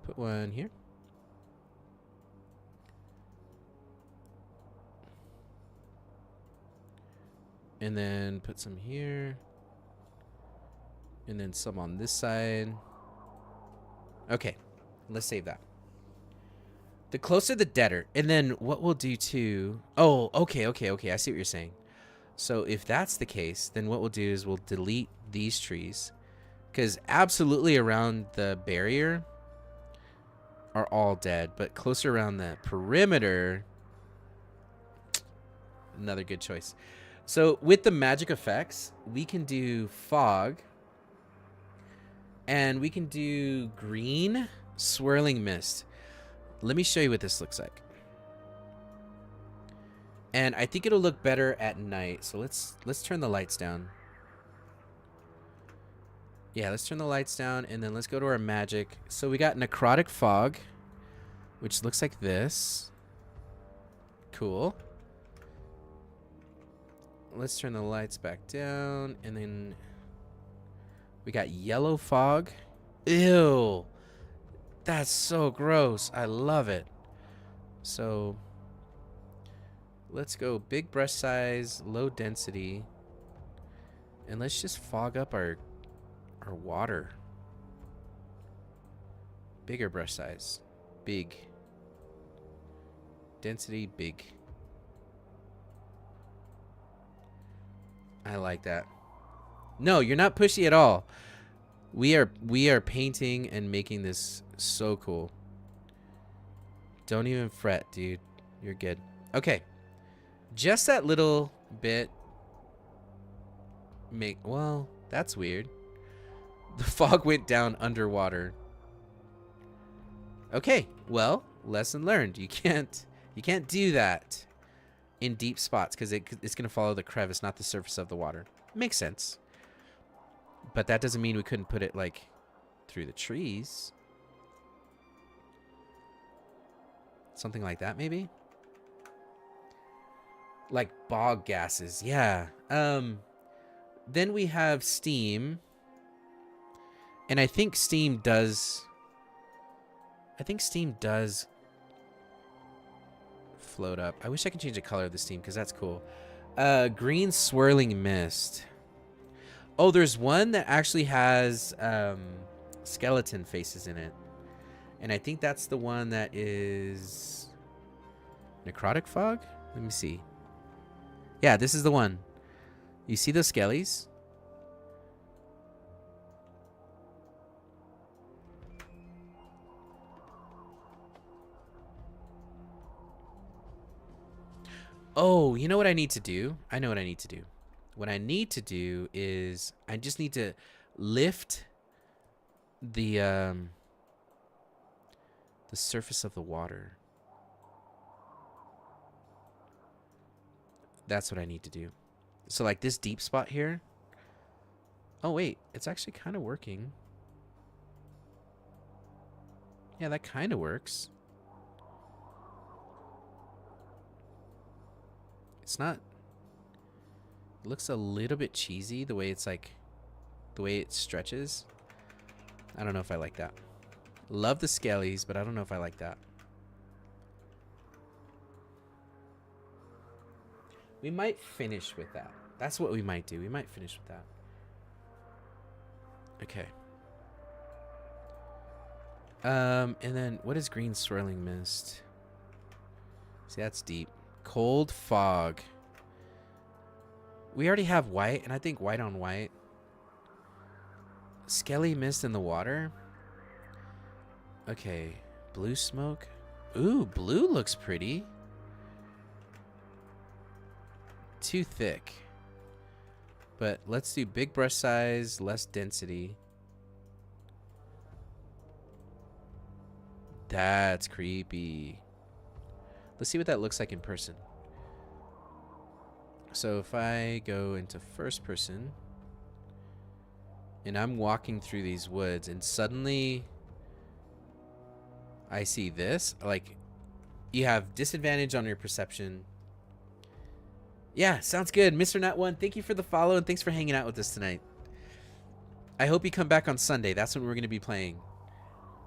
Put one here. And then put some here. And then some on this side. Okay. Let's save that. The closer the deader. And then what we'll do too... Oh, okay. I see what you're saying. So if that's the case, then what we'll do is we'll delete these trees. Because absolutely around the barrier are all dead. But closer around the perimeter... Another good choice. So with the magic effects, we can do fog. And we can do green swirling mist. Let me show you what this looks like. And I think it'll look better at night. So let's turn the lights down. Yeah, let's turn the lights down, and then let's go to our magic. So we got necrotic fog, which looks like this. Cool. Let's turn the lights back down, and then we got yellow fog. Ew. That's so gross. I love it. So let's go big brush size, low density, and let's just fog up our water. Bigger brush size. Big. Density, big. I like that. No, you're not pushy at all. We are painting and making this so cool. Don't even fret, dude. You're good. Okay. Just that little bit well, that's weird. The fog went down underwater. Okay, well, lesson learned. You can't do that in deep spots because it's going to follow the crevice, not the surface of the water. Makes sense. But that doesn't mean we couldn't put it, like, through the trees. Something like that, maybe? Like bog gases, yeah. Then we have steam. And I think steam does float up. I wish I could change the color of the steam because that's cool. Green swirling mist. Oh, there's one that actually has skeleton faces in it. And I think that's the one that is necrotic fog? Let me see. Yeah, this is the one. You see those skellies? Oh, you know what I need to do? I know what I need to do. What I need to do is I just need to lift the surface of the water. That's what I need to do. So like this deep spot here. Oh wait, it's actually kind of working. Yeah, that kind of works. It's not. It looks a little bit cheesy the way it's like, the way it stretches. I don't know if I like that. Love the skellies, but I don't know if I like that. We might finish with that. That's what we might do. We might finish with that. Okay. And then what is green swirling mist? See, that's deep. Cold fog. We already have white, and I think white on white. Skelly mist in the water. Okay. Blue smoke. Ooh, blue looks pretty. Too thick. But let's do big brush size, less density. That's creepy. Let's see what that looks like in person. So if I go into first person and I'm walking through these woods and suddenly I see this, like, you have disadvantage on your perception. Yeah, sounds good. Mr. Nat 1, thank you for the follow and thanks for hanging out with us tonight. I hope you come back on Sunday. That's when we're going to be playing.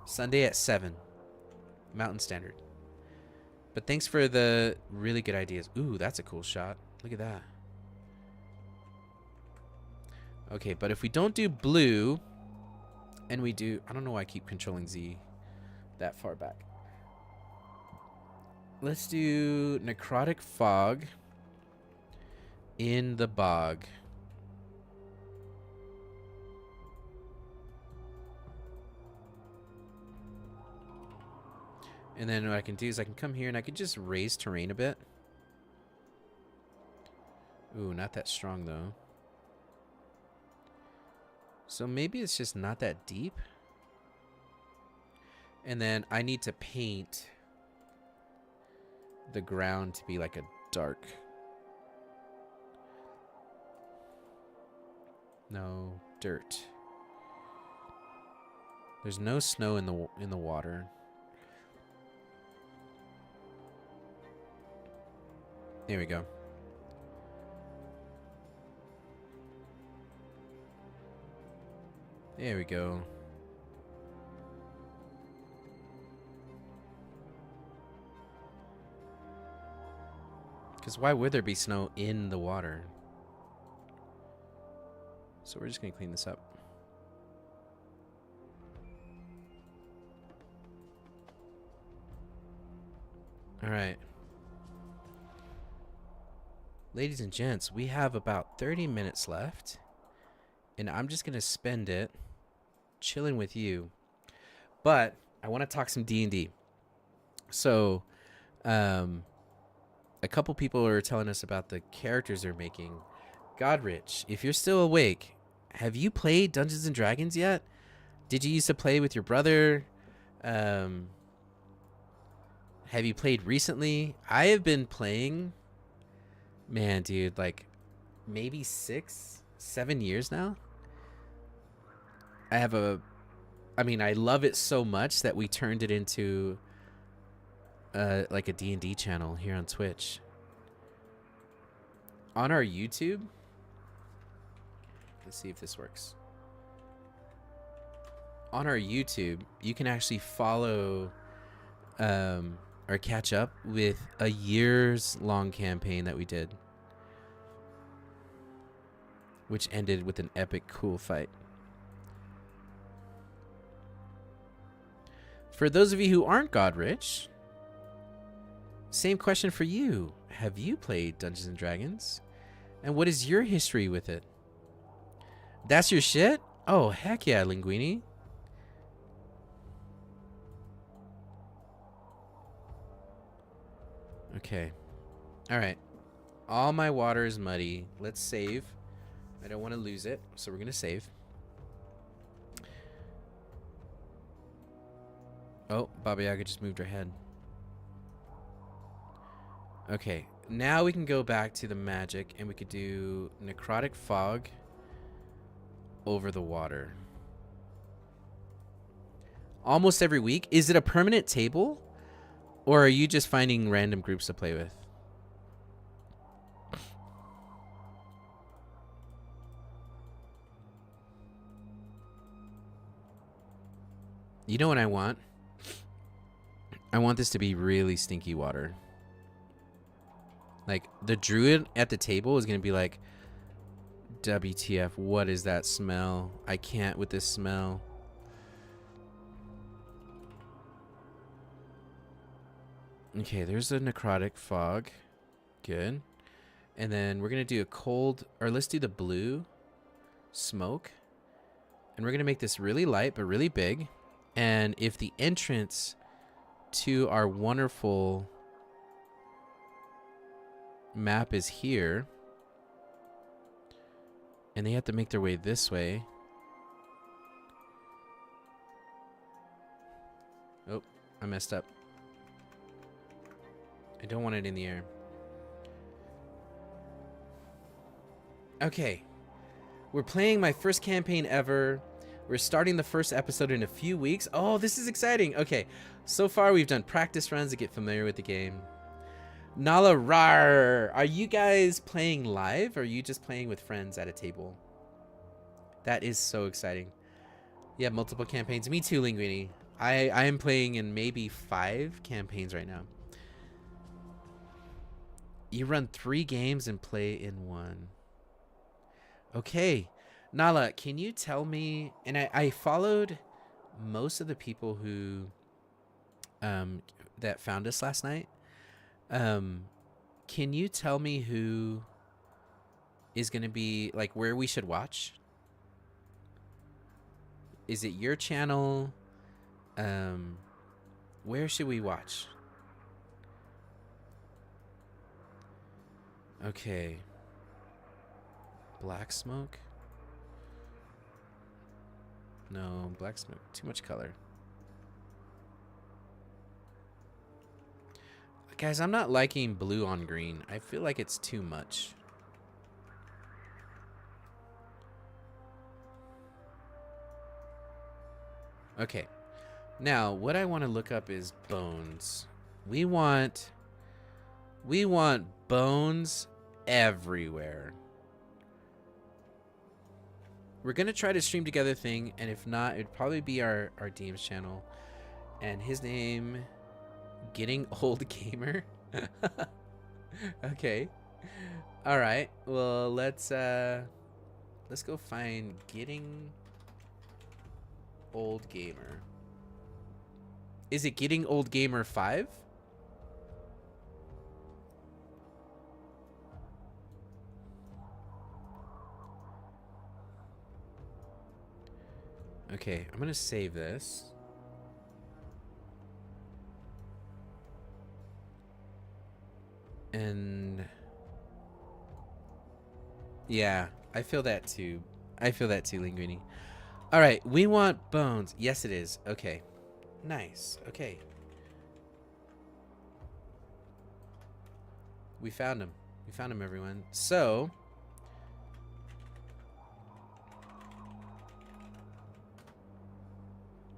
Sunday at 7 Mountain Standard. But thanks for the really good ideas. Ooh, that's a cool shot. Look at that. Okay, but if we don't do blue and we do... I don't know why I keep controlling Z that far back. Let's do necrotic fog in the bog. And then what I can do is I can come here and I can just raise terrain a bit. Ooh, not that strong though. So maybe it's just not that deep. And then I need to paint the ground to be like a dark. No, dirt. There's no snow in the water. There we go. There we go. Because why would there be snow in the water? So we're just going to clean this up. All right. Ladies and gents, we have about 30 minutes left. And I'm just going to spend it chilling with you. But I want to talk some D&D. So, a couple people are telling us about the characters they're making. Godrich, if you're still awake, have you played Dungeons & Dragons yet? Did you used to play with your brother? Have you played recently? I have been playing, man, dude, like maybe 6-7 years now. I love it so much that we turned it into like a D&D channel here on Twitch. On our YouTube, let's see if this works. On our YouTube, you can actually follow or catch up with a years-long campaign that we did, which ended with an epic, cool fight. For those of you who aren't Godrich, same question for you. Have you played Dungeons & Dragons? And what is your history with it? That's your shit? Oh, heck yeah, Linguini. Okay. All right. All my water is muddy. Let's save. I don't want to lose it, so we're going to save. Oh, Baba Yaga just moved her head. Okay. Now we can go back to the magic, and we could do Necrotic Fog over the water. Almost every week. Is it a permanent table? Or are you just finding random groups to play with? You know what I want? I want this to be really stinky water. Like, the druid at the table is going to be like, WTF, what is that smell? I can't with this smell. Okay, there's the necrotic fog. Good. And then we're going to do a cold, or let's do the blue smoke. And we're going to make this really light, but really big. And if the entrance to our wonderful map is here, and they have to make their way this way. Oh, I messed up. I don't want it in the air. Okay. We're playing my first campaign ever. We're starting the first episode in a few weeks. Oh, this is exciting. Okay. So far, we've done practice runs to get familiar with the game. Nala Rar. Are you guys playing live, or are you just playing with friends at a table? That is so exciting. You have multiple campaigns. Me too, Linguini. I am playing in maybe 5 campaigns right now. You run 3 games and play in 1. Okay. Nala, can you tell me, and I followed most of the people who that found us last night. Can you tell me who is going to be, like, where we should watch? Is it your channel? Where should we watch? Okay. Black smoke? No, black smoke. Too much color. Guys, I'm not liking blue on green. I feel like it's too much. Okay. Now, what I want to look up is bones. We want bones everywhere. We're going to try to stream together thing, and if not, it'd probably be our DM's channel. And his name, Getting Old Gamer. Okay. All right. Well, let's go find Getting Old Gamer. Is it Getting Old Gamer 5? Okay, I'm gonna save this. And yeah, I feel that too. I feel that too, Linguini. All right, we want bones. Yes, it is. Okay. Nice. Okay. We found him. We found him, everyone. So,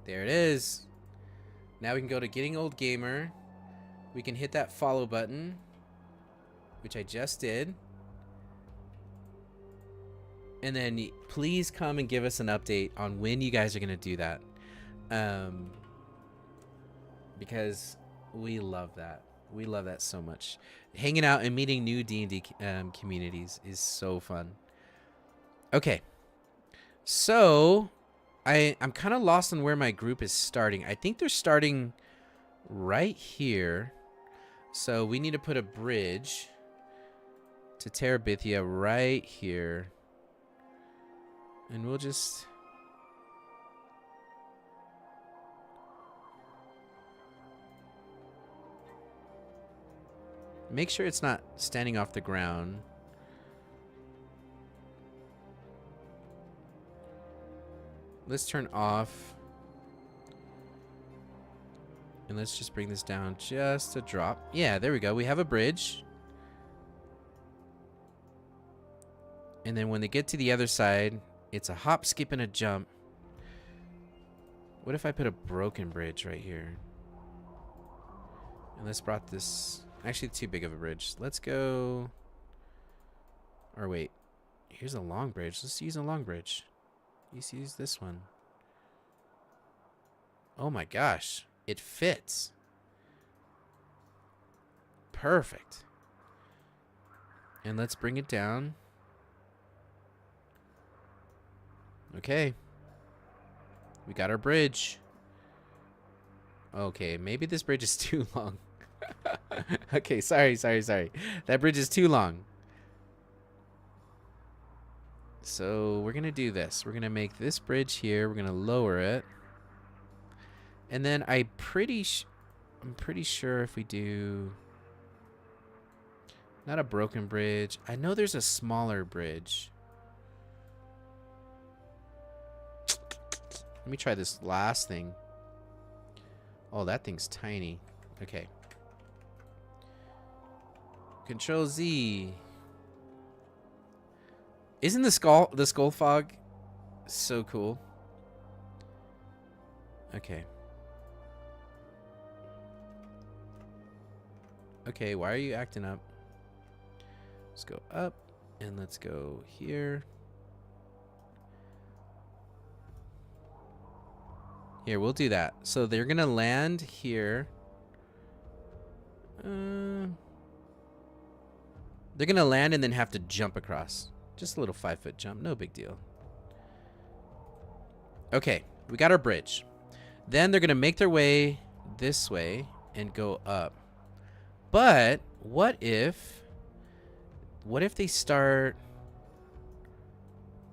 there it is. Now we can go to Getting Old Gamer. We can hit that follow button, which I just did. And then please come and give us an update on when you guys are going to do that. Because we love that. We love that so much. Hanging out and meeting new D&D communities is so fun. Okay. So, I'm kind of lost on where my group is starting. I think they're starting right here. So, we need to put a bridge to Terabithia right here. And we'll just... make sure it's not standing off the ground. Let's turn off. And let's just bring this down just a drop. Yeah, there we go. We have a bridge. And then when they get to the other side, it's a hop, skip, and a jump. What if I put a broken bridge right here? And let's brought this... actually, too big of a bridge. Let's go... or wait. Here's a long bridge. Let's use a long bridge. Let's use this one. Oh my gosh. It fits. Perfect. And let's bring it down. Okay. We got our bridge. Okay, maybe this bridge is too long. Okay, sorry. That bridge is too long. So we're gonna do this. We're gonna make this bridge here. We're gonna lower it, and then I'm pretty sure if we do not a broken bridge, I know there's a smaller bridge. Let me try this last thing. Oh, that thing's tiny. Okay. Control Z. Isn't the skull fog so cool? Okay. Okay, why are you acting up? Let's go up and let's go here. Here, we'll do that. So they're gonna land here. They're gonna land and then have to jump across. Just a little 5-foot jump, no big deal. Okay, we got our bridge. Then they're gonna make their way this way and go up. But what if they start?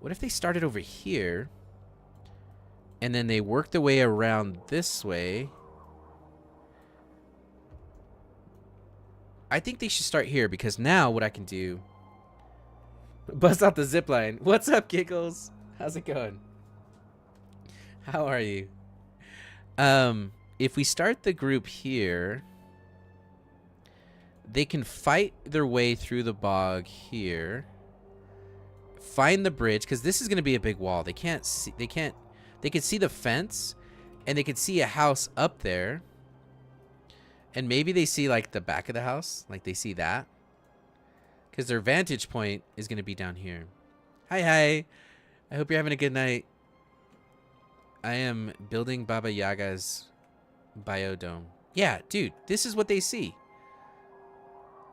What if they started over here? And then they work their way around this way. I think they should start here because now what I can do... bust out the zip line. What's up, Giggles? How's it going? How are you? If we start the group here, they can fight their way through the bog here. Find the bridge, because this is going to be a big wall. They can't see... They can see the fence, And they could see a house up there. And maybe they see like the back of the house. Like they see that. Because their vantage point is going to be down here. Hi, hi. I hope you're having a good night. I am building Baba Yaga's biodome. Yeah, dude, this is what they see.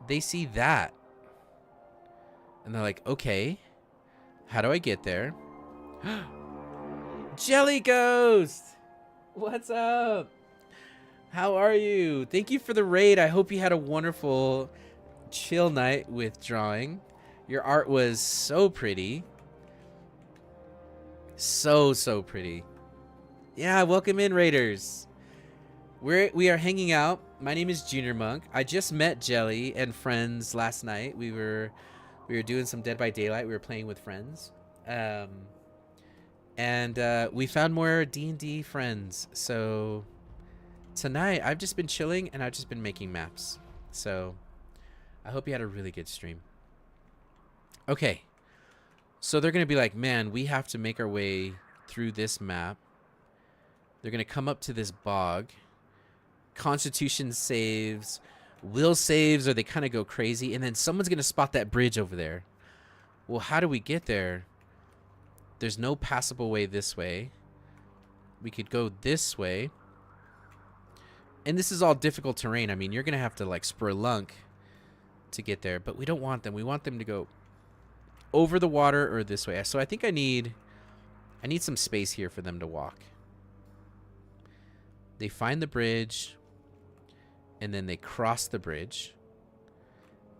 They see that. And they're like, okay, how do I get there? Jelly Ghost! What's up? How are you? Thank you for the raid. I hope you had a wonderful chill night with drawing. Your art was so pretty. So pretty. Yeah, welcome in, Raiders. We are hanging out. My name is Junior Monk. I just met Jelly and friends last night. We were doing some Dead by Daylight. We were playing with friends. And we found more D&D friends. So tonight I've just been chilling and I've just been making maps. So I hope you had a really good stream. Okay. So they're going to be like, man, we have to make our way through this map. They're going to come up to this bog. Constitution saves, will saves, or they kind of go crazy. And then someone's going to spot that bridge over there. Well, how do we get there? There's no passable way this way. We could go this way. And this is all difficult terrain. I mean, you're going to have to like spelunk to get there. But we don't want them. We want them to go over the water or this way. So I think I need some space here for them to walk. They find the bridge, and then they cross the bridge.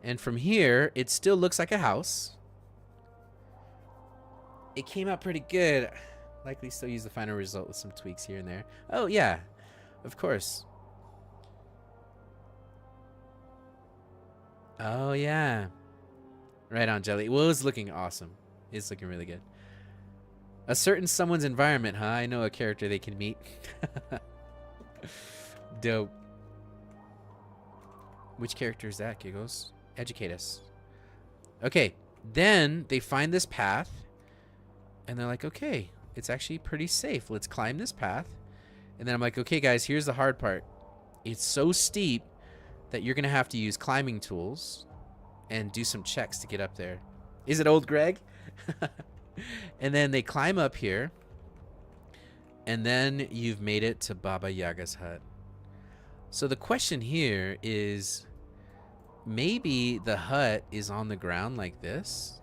And from here, it still looks like a house. It came out pretty good. Likely still use the final result with some tweaks here and there. Oh, yeah, of course. Oh, yeah. Right on, Jelly. Well, it's looking awesome. It's looking really good. A certain someone's environment, huh? I know a character they can meet. Dope. Which character is that, Giggles? Educate us. Okay, then they find this path, and they're like, okay, it's actually pretty safe. Let's climb this path. And then I'm like, okay, guys, here's the hard part. It's so steep that you're going to have to use climbing tools and do some checks to get up there. Is it old Greg? And then they climb up here, and then you've made it to Baba Yaga's hut. So the question here is, maybe the hut is on the ground like this.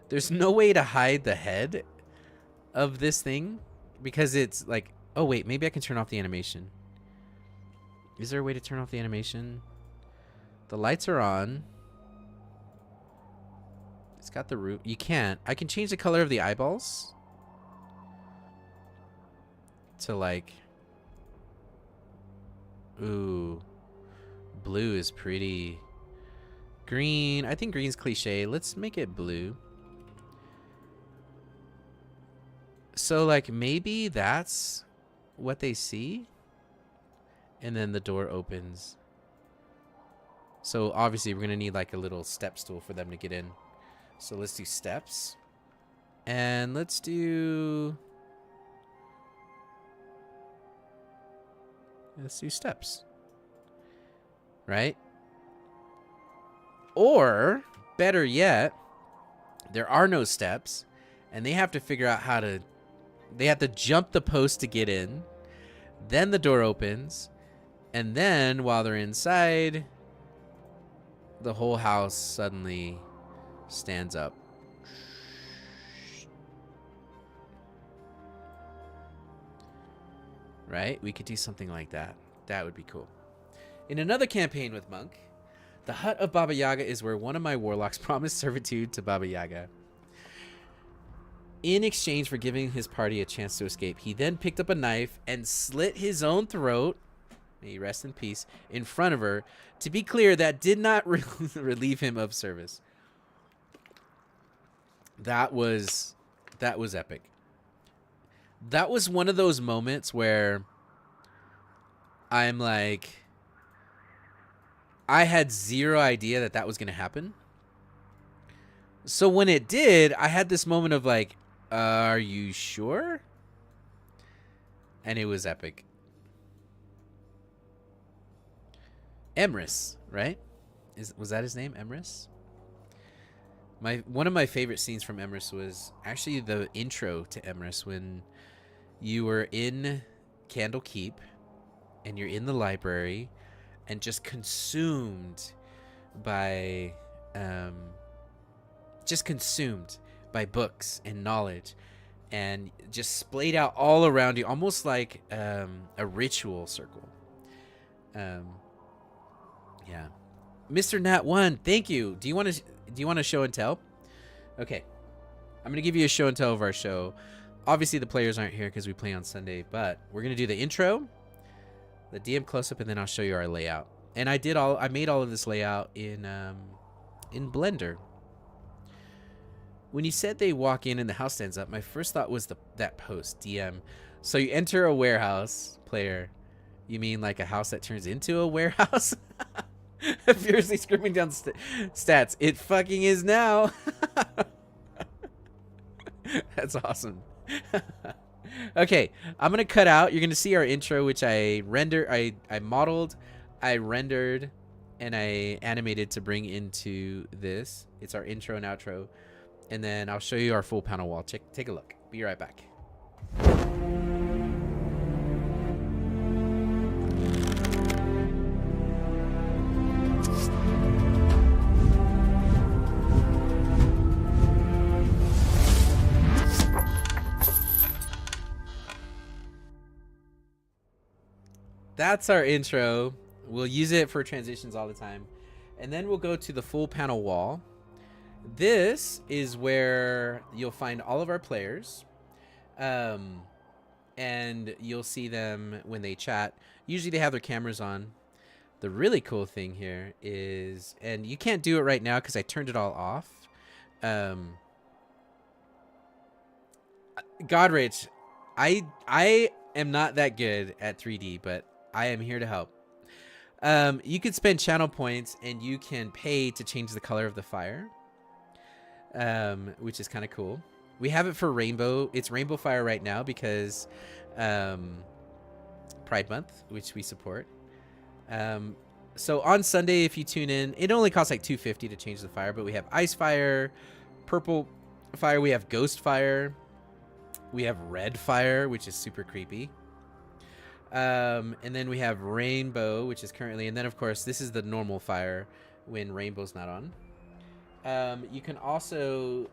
There's no way to hide the head of this thing because it's like, oh wait, maybe I can turn off the animation. Is there a way to turn off the animation? The lights are on. It's got the roof. You can't. I can change the color of the eyeballs to like, ooh, blue is pretty. Green, I think green's cliche. Let's make it blue. So like maybe that's what they see. And then the door opens. So obviously we're going to need like a little step stool for them to get in. So let's do steps. And let's do steps. Right? Or better yet, there are no steps and they have to figure out how to, they have to jump the post to get in. Then the door opens. And then while they're inside, the whole house suddenly stands up. Right? We could do something like that. That would be cool. In another campaign with Monk, the hut of Baba Yaga is where one of my warlocks promised servitude to Baba Yaga. In exchange for giving his party a chance to escape, he then picked up a knife and slit his own throat, may he rest in peace, in front of her. To be clear, that did not relieve him of service. That was epic. That was one of those moments where I'm like, I had zero idea that was going to happen. So when it did, I had this moment of like, are you sure? And it was epic. Emrys, right? Was that his name, Emrys? One of my favorite scenes from Emrys was actually the intro to Emrys when you were in Candlekeep and you're in the library and just consumed by books and knowledge, and just splayed out all around you, almost like a ritual circle. Yeah, Mr. Nat One, thank you. Do you want to show and tell? Okay, I'm gonna give you a show and tell of our show. Obviously, the players aren't here because we play on Sunday, but we're gonna do the intro, the DM close up, and then I'll show you our layout. And I made all of this layout in Blender. When you said they walk in and the house stands up, my first thought was that post, DM. So you enter a warehouse, player. You mean like a house that turns into a warehouse? Fiercely screaming down stats. It fucking is now. That's awesome. Okay, I'm going to cut out. You're going to see our intro, which I modeled, I rendered, and I animated to bring into this. It's our intro and outro. And then I'll show you our full panel wall. Take a look. Be right back. That's our intro. We'll use it for transitions all the time. And then we'll go to the full panel wall. This is where you'll find all of our players. And you'll see them when they chat. Usually they have their cameras on. The really cool thing here is, and you can't do it right now because I turned it all off. Godrich, I am not that good at 3D, but I am here to help. You can spend channel points and you can pay to change the color of the fire, which is kind of cool. We have it for rainbow. It's rainbow fire right now because Pride Month, which we support. So on Sunday, if you tune in, it only costs like $2.50 to change the fire, but we have ice fire, purple fire, we have ghost fire, we have red fire, which is super creepy. And then we have rainbow, which is currently, and then of course this is the normal fire when rainbow's not on. You can also